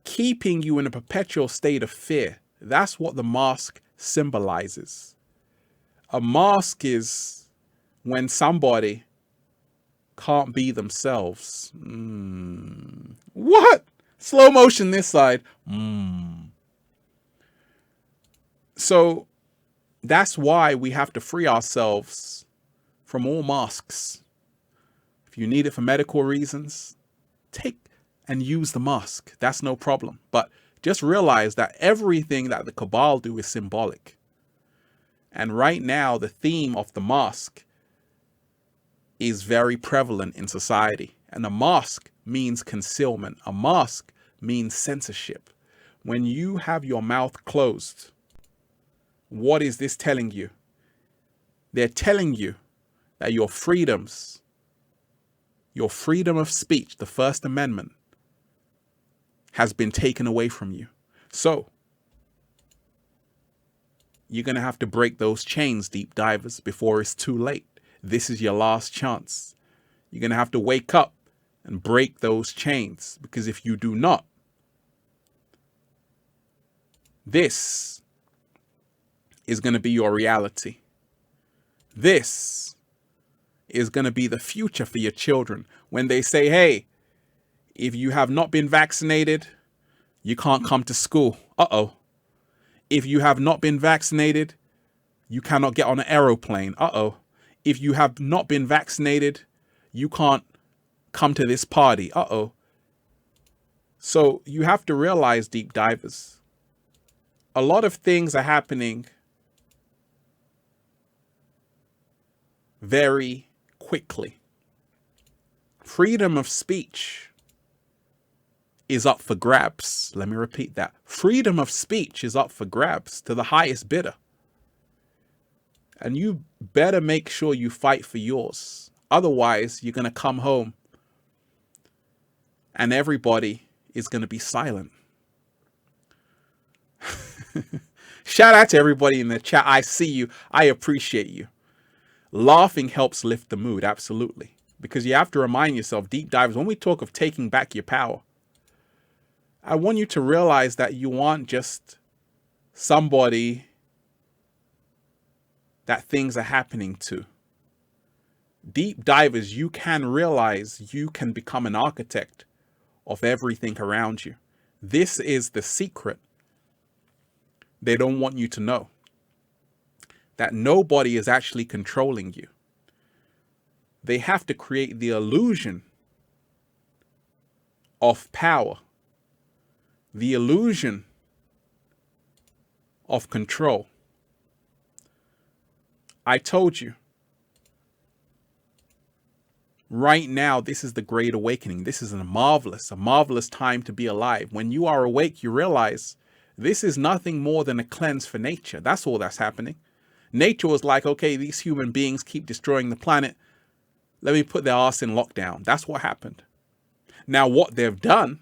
Keeping you in a perpetual state of fear. That's what the mask symbolizes. A mask is when somebody can't be themselves. What? Slow motion this side. So that's why we have to free ourselves from all masks. If you need it for medical reasons, take and use the mask. That's no problem. But just realize that everything that the cabal do is symbolic. And right now, the theme of the mask is very prevalent in society. And a mask means concealment. A mask means censorship. When you have your mouth closed, what is this telling you? They're telling you that your freedoms, your freedom of speech, the First Amendment, has been taken away from you. So you're going to have to break those chains, deep divers, before it's too late. This is your last chance. You're going to have to wake up and break those chains, because if you do not, this is going to be your reality. This is going to be the future for your children when they say, hey, if you have not been vaccinated, you can't come to school. Uh-oh. If you have not been vaccinated, you cannot get on an aeroplane. Uh-oh. If you have not been vaccinated, you can't come to this party. Uh-oh. So you have to realize, deep divers, a lot of things are happening very quickly. Freedom of speech is up for grabs. Let me repeat that. Freedom of speech is up for grabs to the highest bidder. And you better make sure you fight for yours. Otherwise, you're going to come home and everybody is going to be silent. Shout out to everybody in the chat. I see you. I appreciate you. Laughing helps lift the mood. Absolutely. Because you have to remind yourself, deep divers, when we talk of taking back your power, I want you to realize that you aren't just somebody that things are happening to. Deep divers, you can realize you can become an architect of everything around you. This is the secret they don't want you to know. That nobody is actually controlling you. They have to create the illusion of power, the illusion of control. I told you, Right now, this is the great awakening. This is a marvelous time to be alive. When you are awake, you realize this is nothing more than a cleanse for nature. That's all that's happening. Nature was like, okay, these human beings keep destroying the planet. Let me put their ass in lockdown. That's what happened. Now, what they've done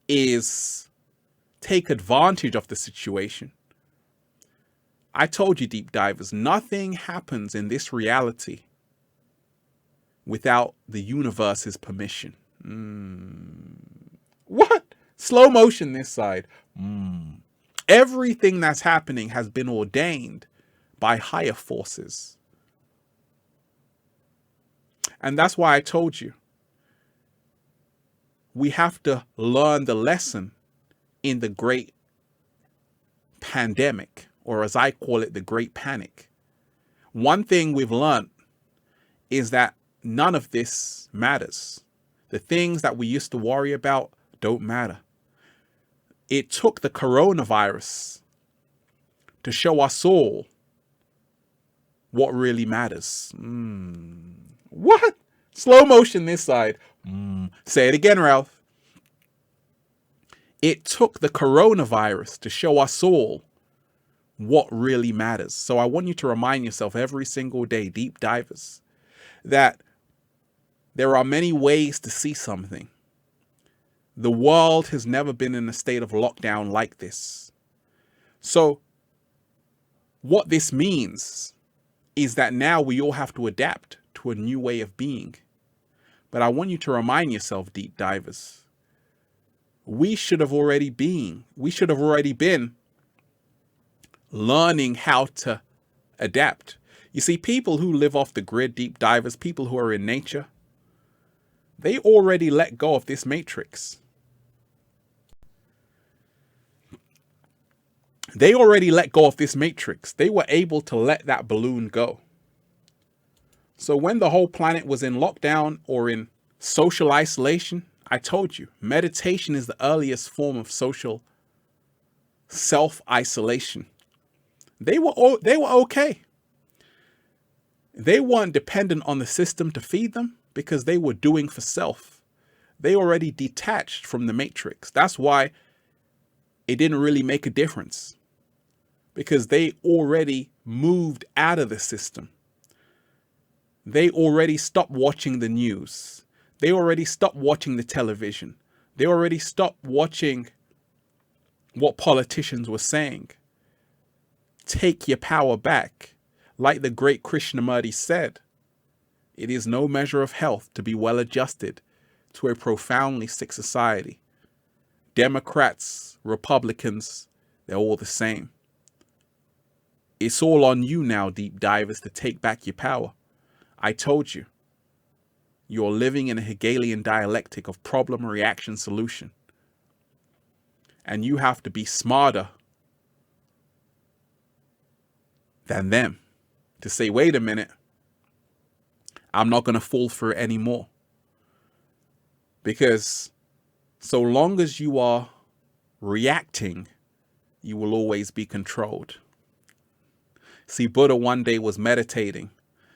is take advantage of the situation. I told you, deep divers, nothing happens in this reality without the universe's permission. What? Slow motion this side. Everything that's happening has been ordained by higher forces. And that's why I told you, we have to learn the lesson in the great pandemic, or as I call it, the great panic. One thing we've learned is that none of this matters. The things that we used to worry about don't matter. It took the coronavirus to show us all what really matters. What? Slow motion this side. Say it again, Ralph. It took the coronavirus to show us all what really matters. So I want you to remind yourself every single day, deep divers, that there are many ways to see something. The world has never been in a state of lockdown like this. So what this means is that now we all have to adapt to a new way of being. But I want you to remind yourself, deep divers, we should have already been learning how to adapt. You see, people who live off the grid, deep divers, people who are in nature, they already let go of this matrix. They already let go of this matrix. They were able to let that balloon go. So when the whole planet was in lockdown or in social isolation, I told you, meditation is the earliest form of social self-isolation. They were okay. They weren't dependent on the system to feed them because they were doing for self. They already detached from the matrix. That's why it didn't really make a difference, because they already moved out of the system. They already stopped watching the news. They already stopped watching the television. They already stopped watching what politicians were saying. Take your power back. Like the great Krishnamurti said, it is no measure of health to be well adjusted to a profoundly sick society. Democrats, Republicans, they're all the same. It's all on you now, deep divers, to take back your power. I told you, you're living in a Hegelian dialectic of problem, reaction, solution. And you have to be smarter than them to say, wait a minute, I'm not going to fall for it anymore. Because so long as you are reacting, you will always be controlled. See, Buddha one day was meditating.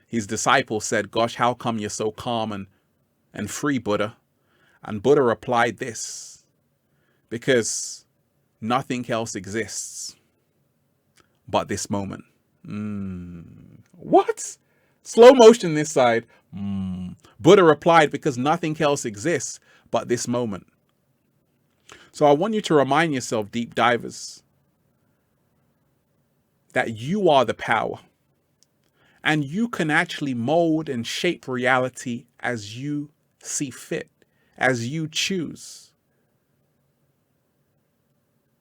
His disciples said, gosh, how come you're so calm and free, Buddha? And Buddha replied this: because nothing else exists but this moment. What? Slow motion this side. Buddha replied, because nothing else exists but this moment. So I want you to remind yourself, deep divers, that you are the power. And you can actually mold and shape reality as you see fit, as you choose.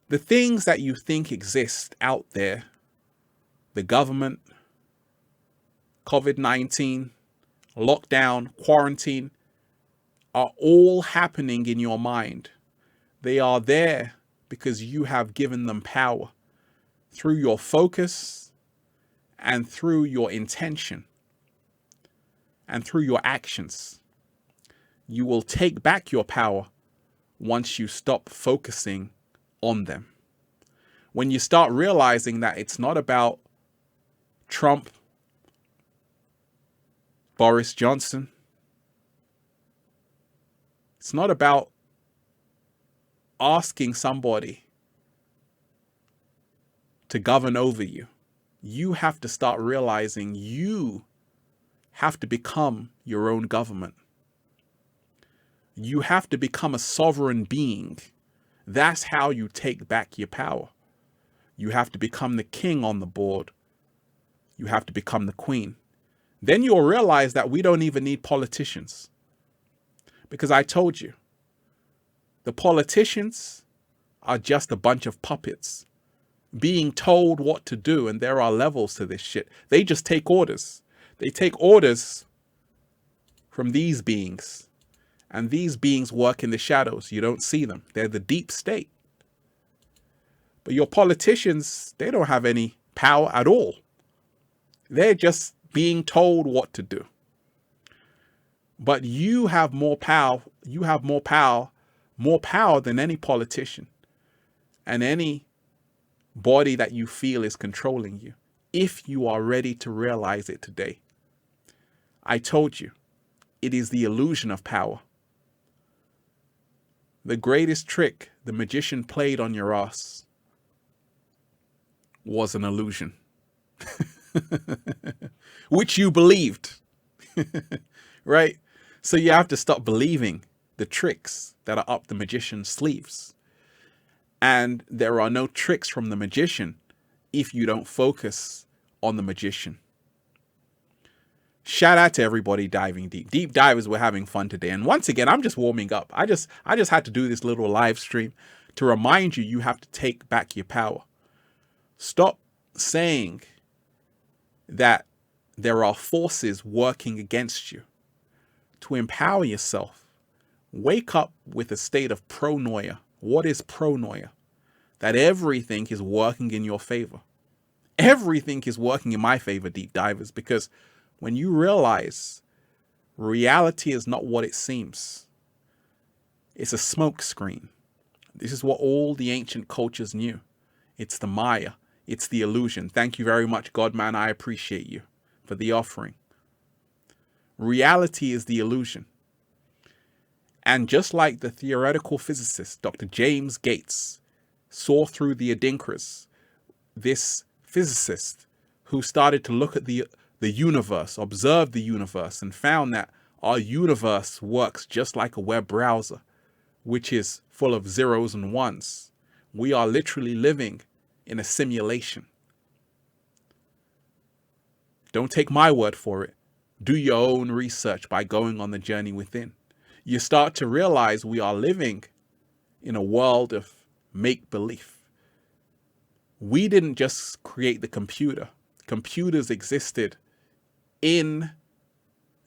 The things that you think exist out there, the government, COVID-19, lockdown, quarantine, are all happening in your mind. They are there because you have given them power through your focus and through your intention and through your actions. You will take back your power once you stop focusing on them. When you start realizing that it's not about Trump, Boris Johnson, It's not about asking somebody to govern over you. You have to start realizing you have to become your own government. You have to become a sovereign being. That's how you take back your power. You have to become the king on the board. You have to become the queen. Then you'll realize that we don't even need politicians. Because I told you, the politicians are just a bunch of puppets being told what to do, and there are levels to this shit. They just take orders. They take orders from these beings, and these beings work in the shadows. You don't see them. They're the deep state. But your politicians, they don't have any power at all. They're just being told what to do. But you have more power. You have more power than any politician and any body that you feel is controlling you, if you are ready to realize it today. I told you, it is the illusion of power. The greatest trick the magician played on your ass was an illusion, which you believed, right? So you have to stop believing the tricks that are up the magician's sleeves. And there are no tricks from the magician if you don't focus on the magician. Shout out to everybody diving deep. Deep divers, we're having fun today. And once again, I'm just warming up. I just had to do this little live stream to remind you, you have to take back your power. Stop saying that there are forces working against you. To empower yourself, wake up with a state of pronoia. What is pronoia? That everything is working in your favor. Everything is working in my favor, deep divers, because when you realize reality is not what it seems, it's a smoke screen. This is what all the ancient cultures knew. It's the Maya. It's the illusion. Thank you very much, Godman. I appreciate you for the offering. Reality is the illusion. And just like the theoretical physicist, Dr. James Gates, saw through the Adinkras, this physicist who started to look at the universe, observed the universe, and found that our universe works just like a web browser, which is full of zeros and ones. We are literally living in a simulation. Don't take my word for it. Do your own research by going on the journey within. You start to realize we are living in a world of make-believe. We didn't just create the computer. Computers existed in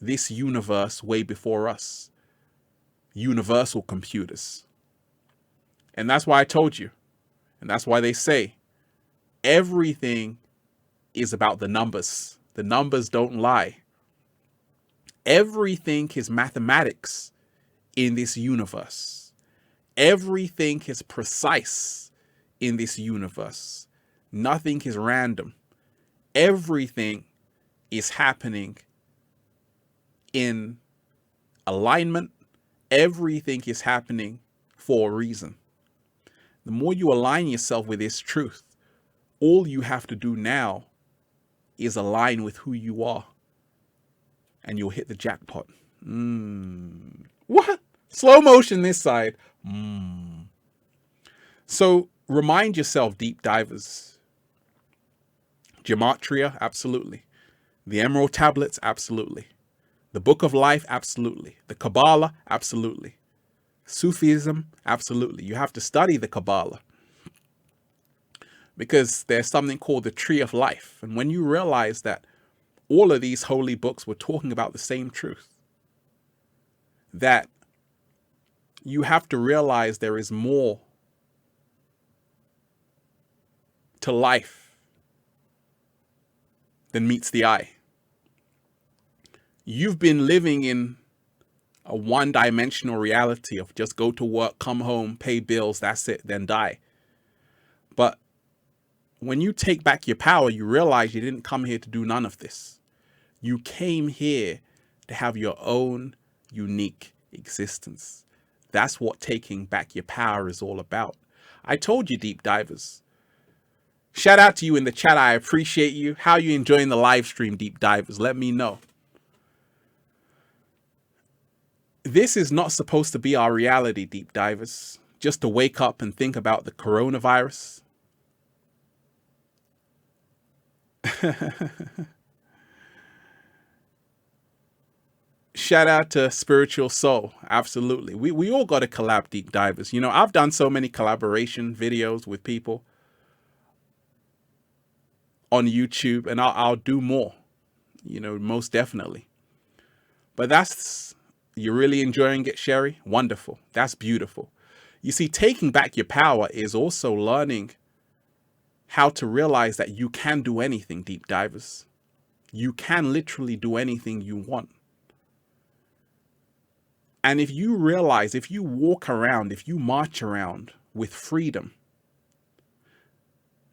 this universe way before us. Universal computers. And that's why I told you. And that's why they say everything is about the numbers. The numbers don't lie. Everything is mathematics in this universe. Everything is precise in this universe. Nothing is random. Everything is happening in alignment. Everything is happening for a reason. The more you align yourself with this truth, all you have to do now is align with who you are. And you'll hit the jackpot. What? Slow motion this side. So remind yourself, deep divers. Gematria, absolutely. The Emerald Tablets, absolutely. The Book of Life, absolutely. The Kabbalah, absolutely. Sufism, absolutely. You have to study the Kabbalah. Because there's something called the Tree of Life. And when you realize that all of these holy books were talking about the same truth, that you have to realize there is more to life than meets the eye. You've been living in a one-dimensional reality of just go to work, come home, pay bills, that's it, then die. But when you take back your power, you realize you didn't come here to do none of this. You came here to have your own unique existence. That's what taking back your power is all about. I told you, deep divers. Shout out to you in the chat. I appreciate you. How are you enjoying the live stream, deep divers? Let me know. This is not supposed to be our reality, deep divers. Just to wake up and think about the coronavirus. Shout out to Spiritual Soul. Absolutely. We all got to collab, deep divers. You know, I've done so many collaboration videos with people on YouTube, and I'll do more, you know, most definitely. But you're really enjoying it, Sherry? Wonderful. That's beautiful. You see, taking back your power is also learning how to realize that you can do anything, deep divers. You can literally do anything you want. And if you realize, if you walk around, if you march around with freedom,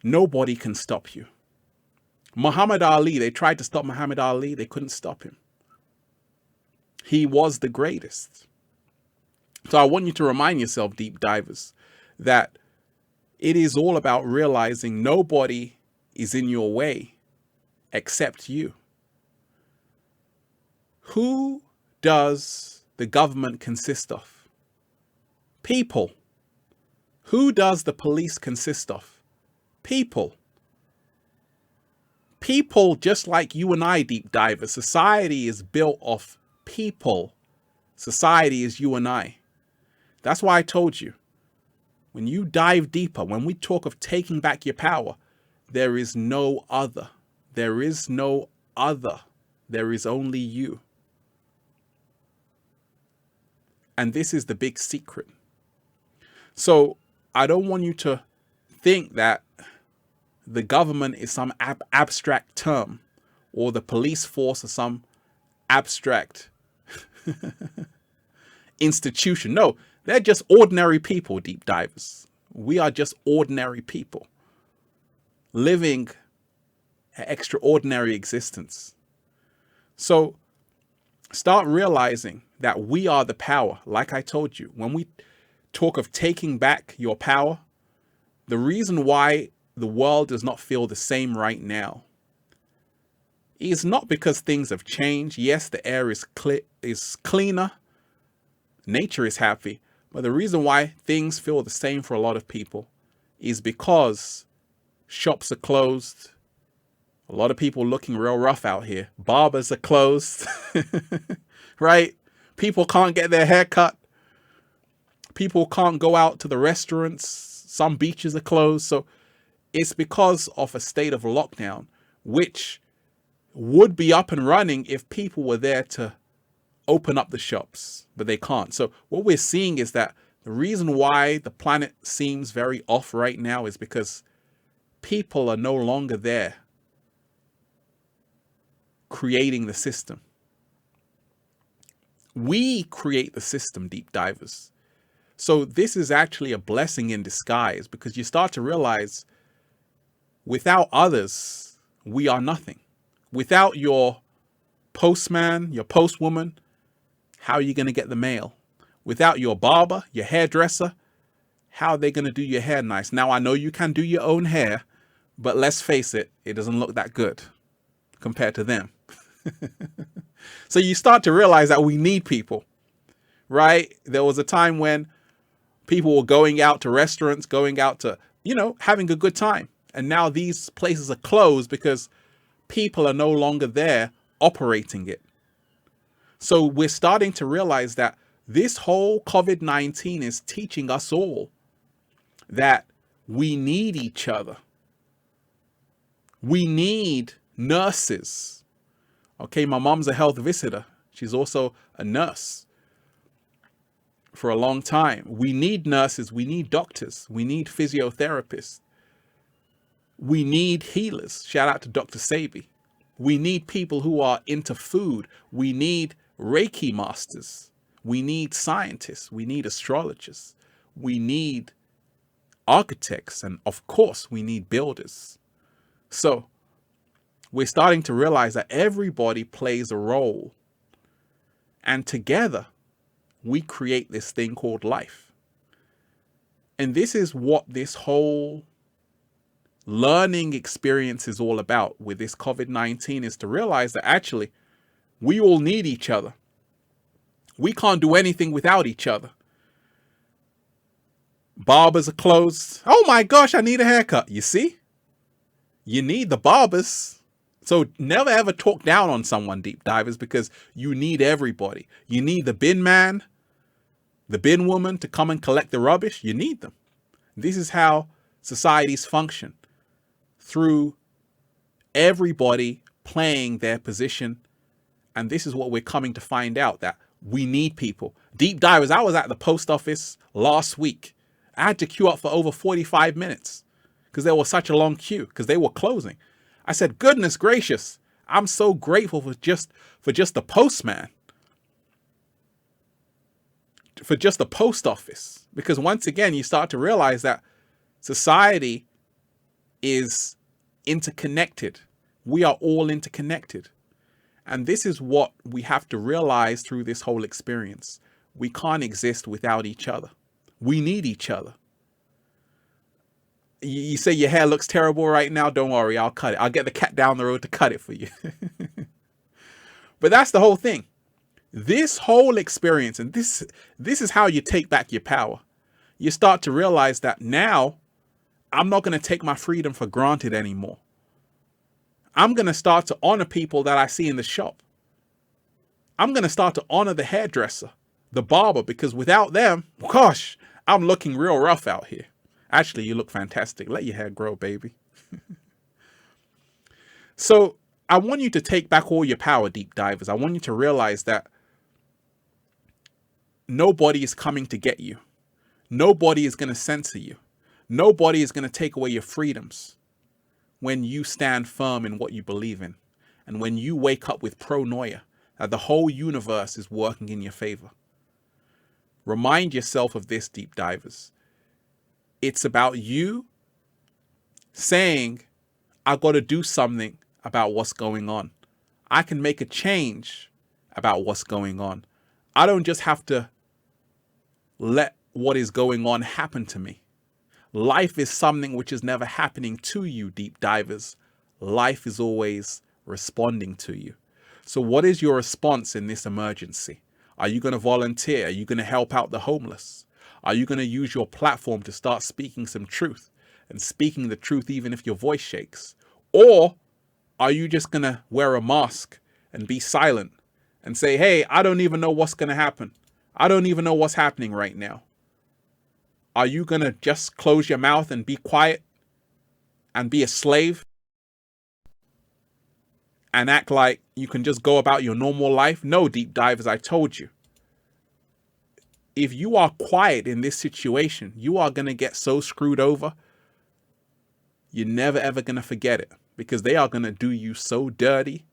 nobody can stop you. Muhammad Ali, they tried to stop Muhammad Ali. They couldn't stop him. He was the greatest. So I want you to remind yourself, deep divers, that it is all about realizing nobody is in your way except you. Who does the government consist of? People. Who does the police consist of? People. People just like you and I, deep divers. Society is built off people. Society is you and I. That's why I told you, when you dive deeper, when we talk of taking back your power, there is no other. There is no other. There is only you. And this is the big secret. So I don't want you to think that the government is some abstract term, or the police force is some abstract institution. No, they're just ordinary people, deep divers. We are just ordinary people living an extraordinary existence. So start realizing that we are the power. Like I told you, when we talk of taking back your power, the reason why the world does not feel the same right now is not because things have changed. Yes, the air is cleaner. Nature is happy. But the reason why things feel the same for a lot of people is because shops are closed. A lot of people looking real rough out here. Barbers are closed, right? People can't get their hair cut. People can't go out to the restaurants. Some beaches are closed. So it's because of a state of lockdown, which would be up and running if people were there to open up the shops, but they can't. So what we're seeing is that the reason why the planet seems very off right now is because people are no longer there creating the system. We create the system, deep divers. So this is actually a blessing in disguise, because you start to realize without others, we are nothing. Without your postman, your postwoman, how are you going to get the mail? Without your barber, your hairdresser, how are they going to do your hair nice? Now, I know you can do your own hair, but let's face it, it doesn't look that good compared to them. So you start to realize that we need people, right? There was a time when people were going out to restaurants, going out to, having a good time. And now these places are closed because people are no longer there operating it. So we're starting to realize that this whole COVID-19 is teaching us all that we need each other. We need nurses. Okay, my mom's a health visitor. She's also a nurse for a long time. We need nurses. We need doctors. We need physiotherapists. We need healers. Shout out to Dr. Sabi. We need people who are into food. We need Reiki masters. We need scientists. We need astrologers. We need architects. And of course, we need builders. So we're starting to realize that everybody plays a role. And together, we create this thing called life. And this is what this whole learning experience is all about with this COVID-19, is to realize that actually we all need each other. We can't do anything without each other. Barbers are closed. Oh my gosh, I need a haircut. You see? You need the barbers. So never ever talk down on someone, deep divers, because you need everybody. You need the bin man, the bin woman to come and collect the rubbish. You need them. This is how societies function, through everybody playing their position. And this is what we're coming to find out, that we need people. Deep divers, I was at the post office last week. I had to queue up for over 45 minutes because there was such a long queue because they were closing. I said, goodness gracious, I'm so grateful for just the postman, for just the post office. Because once again, you start to realize that society is interconnected. We are all interconnected. And this is what we have to realize through this whole experience. We can't exist without each other. We need each other. You say your hair looks terrible right now. Don't worry, I'll cut it. I'll get the cat down the road to cut it for you. But that's the whole thing. This whole experience, and this is how you take back your power. You start to realize that now I'm not going to take my freedom for granted anymore. I'm going to start to honor people that I see in the shop. I'm going to start to honor the hairdresser, the barber, because without them, gosh, I'm looking real rough out here. Actually, you look fantastic. Let your hair grow, baby. So I want you to take back all your power, deep divers. I want you to realize that nobody is coming to get you. Nobody is going to censor you. Nobody is going to take away your freedoms when you stand firm in what you believe in. And when you wake up with pronoia, that the whole universe is working in your favor. Remind yourself of this, deep divers. It's about you saying, I got to do something about what's going on. I can make a change about what's going on. I don't just have to let what is going on happen to me. Life is something which is never happening to you, deep divers. Life is always responding to you. So what is your response in this emergency? Are you going to volunteer? Are you going to help out the homeless? Are you going to use your platform to start speaking some truth, and speaking the truth even if your voice shakes? Or are you just going to wear a mask and be silent and say, hey, I don't even know what's going to happen. I don't even know what's happening right now. Are you going to just close your mouth and be quiet and be a slave and act like you can just go about your normal life? No, deep divers, I told you. If you are quiet in this situation, you are going to get so screwed over. You're never, ever going to forget it, because they are going to do you so dirty.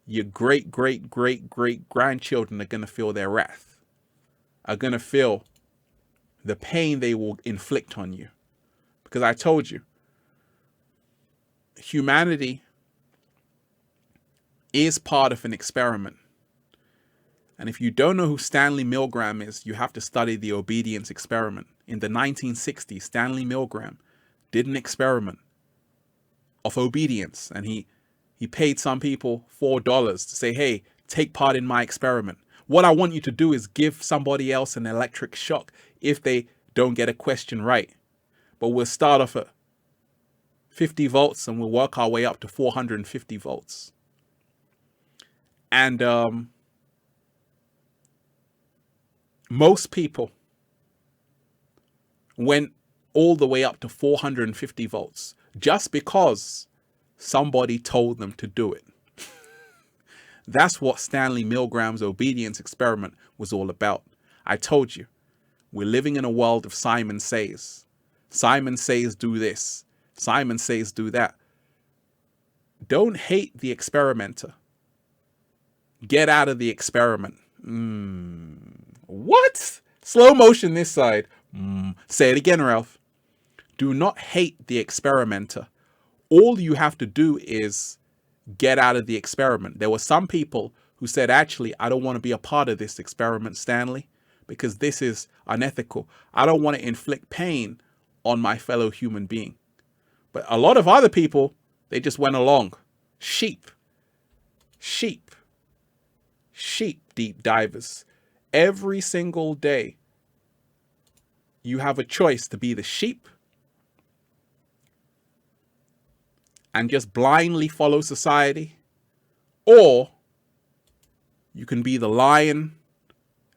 Your great, great, great, great grandchildren are going to feel their wrath, are going to feel the pain they will inflict on you. Because I told you, humanity is part of an experiment. And if you don't know who Stanley Milgram is, you have to study the obedience experiment. In the 1960s, Stanley Milgram did an experiment of obedience. And he paid some people $4 to say, hey, take part in my experiment. What I want you to do is give somebody else an electric shock if they don't get a question right. But we'll start off at 50 volts and we'll work our way up to 450 volts. And most people went all the way up to 450 volts just because somebody told them to do it. That's what Stanley Milgram's obedience experiment was all about. I told you, we're living in a world of Simon Says. Simon Says do this. Simon Says do that. Don't hate the experimenter. Get out of the experiment. What? Slow motion this side. Say it again, Ralph. Do not hate the experimenter. All you have to do is get out of the experiment. There were some people who said, actually, I don't want to be a part of this experiment, Stanley, because this is unethical. I don't want to inflict pain on my fellow human being. But a lot of other people, they just went along. Sheep, sheep, sheep, deep divers. Every single day, you have a choice to be the sheep and just blindly follow society, or you can be the lion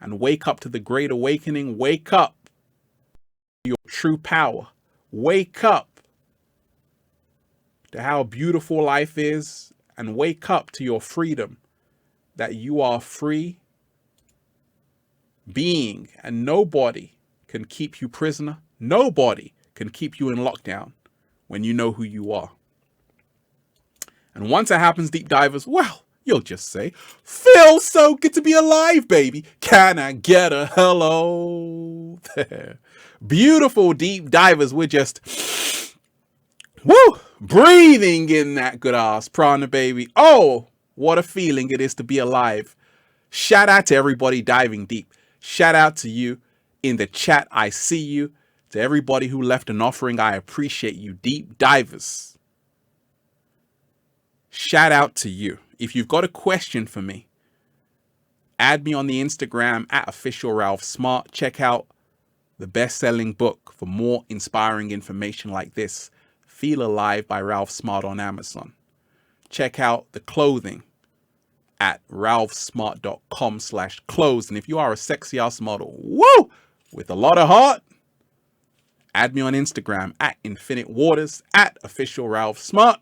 and wake up to the great awakening. Wake up to your true power. Wake up to how beautiful life is, and wake up to your freedom, that you are a free being and nobody can keep you prisoner. Nobody can keep you in lockdown when you know who you are. And once that happens, deep divers, well, you'll just say, feels so good to be alive, baby. Can I get a hello there? Beautiful deep divers, we're just, woo, breathing in that good ass prana, baby. Oh, what a feeling it is to be alive. Shout out to everybody diving deep. Shout out to you in the chat. I see you. To everybody who left an offering, I appreciate you, deep divers. Shout out to you. If you've got a question for me, add me on the Instagram at official Ralph Smart. Check out the best-selling book for more inspiring information like this, Feel Alive by Ralph Smart, on Amazon. Check out the clothing at ralphsmart.com/clothes. And if you are a sexy ass model, woo, with a lot of heart, add me on Instagram at Infinite Waters, at official Ralph Smart.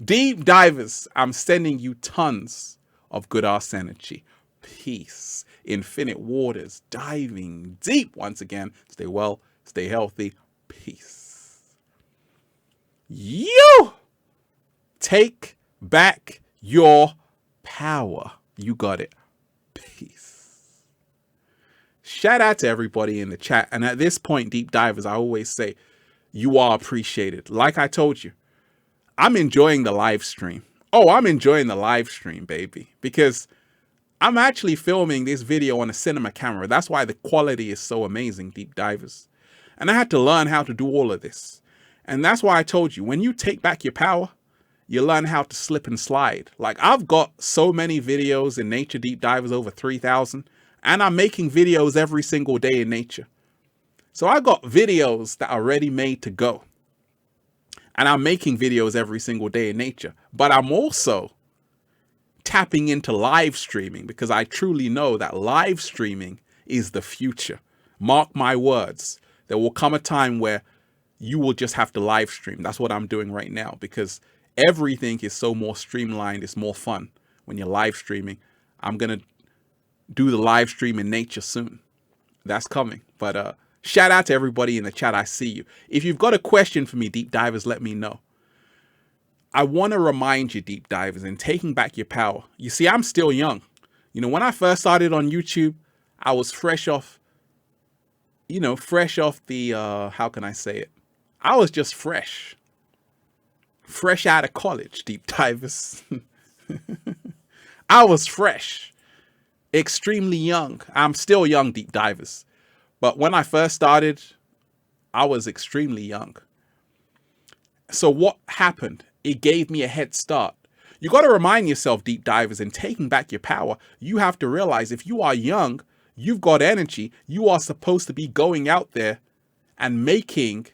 Deep divers, I'm sending you tons of good ass energy. Peace. Infinite Waters, diving deep. Once again, stay well, stay healthy. Peace. You take back your power. You got it. Peace. Shout out to everybody in the chat. And at this point, deep divers, I always say, you are appreciated. Like I told you, I'm enjoying the live stream. Oh, I'm enjoying the live stream, baby, because I'm actually filming this video on a cinema camera. That's why the quality is so amazing, deep divers. And I had to learn how to do all of this. And that's why I told you, when you take back your power, you learn how to slip and slide. Like, I've got so many videos in nature, deep divers, over 3,000, and I'm making videos every single day in nature. So I got videos that are ready made to go. And I'm making videos every single day in nature, but I'm also tapping into live streaming, because I truly know that live streaming is the future. Mark my words. There will come a time where you will just have to live stream. That's what I'm doing right now, because everything is so more streamlined. It's more fun when you're live streaming. I'm going to do the live stream in nature soon. That's coming. But, shout out to everybody in the chat. I see you. If you've got a question for me, deep divers, let me know. I want to remind you, deep divers, in taking back your power. You see, I'm still young. You know, when I first started on YouTube, I was fresh off the, how can I say it? I was just fresh out of college, deep divers. I was fresh, extremely young. I'm still young, deep divers. But when I first started, I was extremely young. So what happened? It gave me a head start. You got to remind yourself, deep divers, in taking back your power, you have to realize if you are young, you've got energy, you are supposed to be going out there and making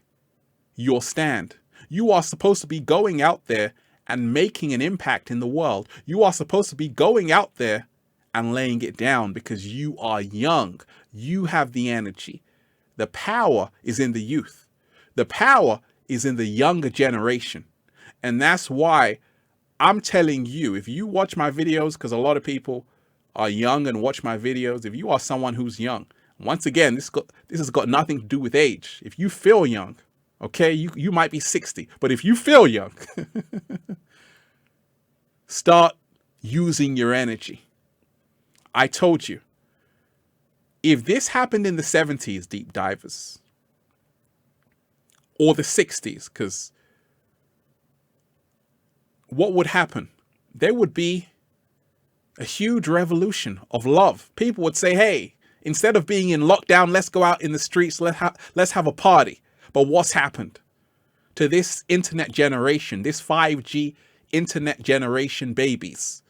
your stand. You are supposed to be going out there and making an impact in the world. You are supposed to be going out there and laying it down, because you are young. You have the energy. The power is in the youth. The power is in the younger generation. And that's why I'm telling you, if you watch my videos, because a lot of people are young and watch my videos, if you are someone who's young, once again, this has got nothing to do with age. If you feel young, okay, you might be 60, but if you feel young, start using your energy. I told you, if this happened in the 70s, deep divers, or the 60s, because what would happen? There would be a huge revolution of love. People would say, hey, Instead of being in lockdown, let's go out in the streets, let's have a party. But what's happened to this internet generation, this 5G internet generation babies?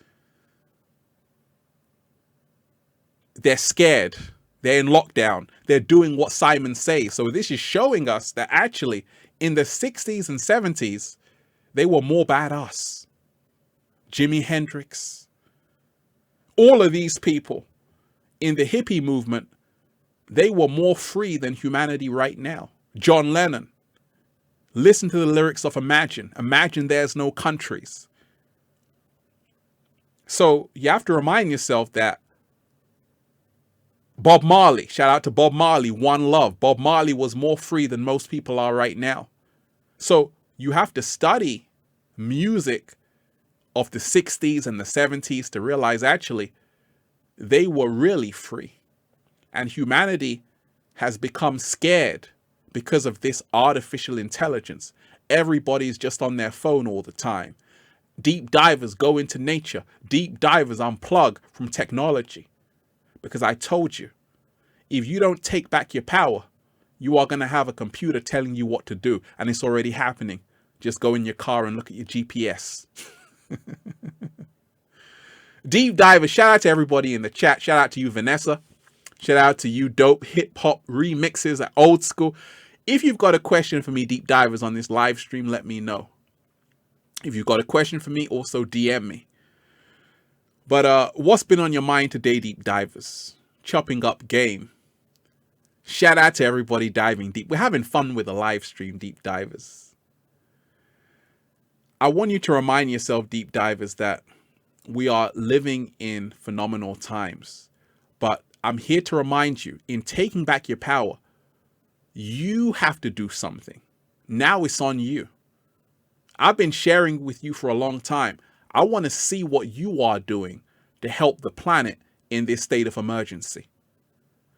They're scared. They're in lockdown. They're doing what Simon says. So this is showing us that actually in the 60s and 70s, they were more badass. Jimi Hendrix, all of these people in the hippie movement, they were more free than humanity right now. John Lennon, listen to the lyrics of Imagine. Imagine there's no countries. So you have to remind yourself that Bob Marley, shout out to Bob Marley, One Love. Bob Marley was more free than most people are right now. So you have to study music of the 60s and the 70s to realize actually they were really free. And humanity has become scared because of this artificial intelligence. Everybody's just on their phone all the time. Deep divers go into nature. Deep divers unplug from technology. Because I told you, if you don't take back your power, you are going to have a computer telling you what to do. And it's already happening. Just go in your car and look at your GPS. Deep divers, shout out to everybody in the chat. Shout out to you, Vanessa. Shout out to you, dope hip hop remixes at Old School. If you've got a question for me, deep divers, on this live stream, let me know. If you've got a question for me, also DM me. But what's been on your mind today, deep divers? Chopping up game. Shout out to everybody diving deep. We're having fun with the live stream, deep divers. I want you to remind yourself, deep divers, that we are living in phenomenal times. But I'm here to remind you, in taking back your power, you have to do something. Now it's on you. I've been sharing with you for a long time. I want to see what you are doing to help the planet in this state of emergency.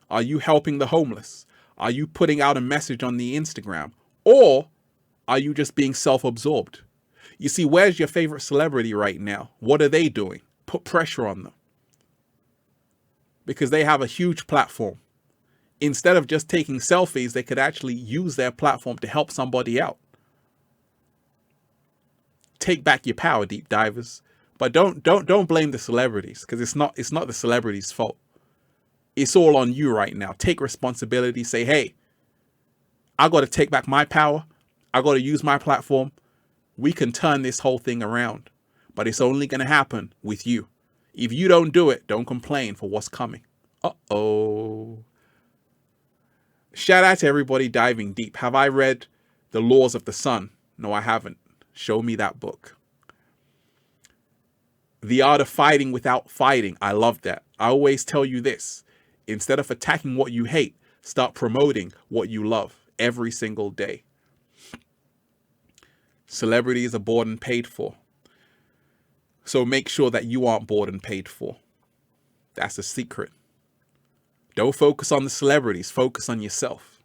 Are you helping the homeless? Are you putting out a message on the Instagram? Or are you just being self-absorbed? You see, where's your favorite celebrity right now? What are they doing? Put pressure on them. Because they have a huge platform. Instead of just taking selfies, they could actually use their platform to help somebody out. Take back your power, deep divers. But don't blame the celebrities, because it's not the celebrities' fault. It's all on you right now. Take responsibility. Say, hey, I got to take back my power. I got to use my platform. We can turn this whole thing around. But it's only going to happen with you. If you don't do it, don't complain for what's coming. Uh-oh. Shout out to everybody diving deep. Have I read The Laws of the Sun? No, I haven't. Show me that book. The Art of Fighting Without Fighting. I love that. I always tell you this. Instead of attacking what you hate, start promoting what you love every single day. Celebrities are bought and paid for. So make sure that you aren't bought and paid for. That's a secret. Don't focus on the celebrities. Focus on yourself.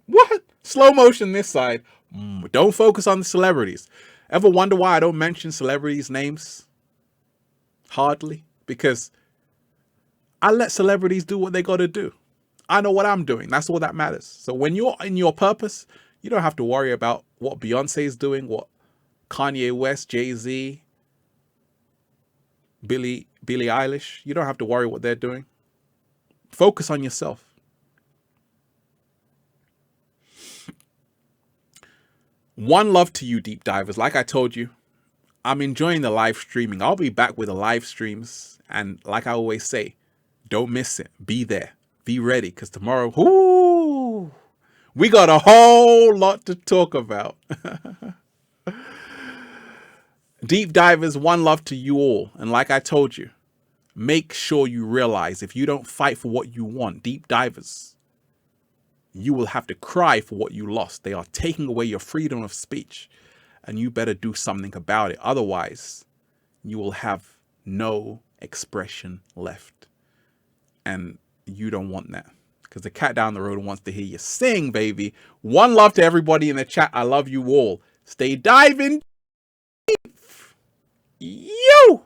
What? Slow motion this side. Don't focus on the celebrities. Ever wonder why I don't mention celebrities' names? Hardly. Because I let celebrities do what they got to do. I know what I'm doing. That's all that matters. So when you're in your purpose, you don't have to worry about what Beyonce is doing, what Kanye West, Jay-Z, Billie Eilish. You don't have to worry what they're doing. Focus on yourself. One love to you, deep divers. Like I told you, I'm enjoying the live streaming. I'll be back with the live streams. And like I always say, don't miss it. Be there. Be ready. Because tomorrow, we got a whole lot to talk about. Deep divers, one love to you all. And like I told you, make sure you realize if you don't fight for what you want, deep divers, you will have to cry for what you lost. They are taking away your freedom of speech, and you better do something about it. Otherwise, you will have no expression left. And you don't want that, because the cat down the road wants to hear you sing, baby. One love to everybody in the chat. I love you all. Stay diving deep. You.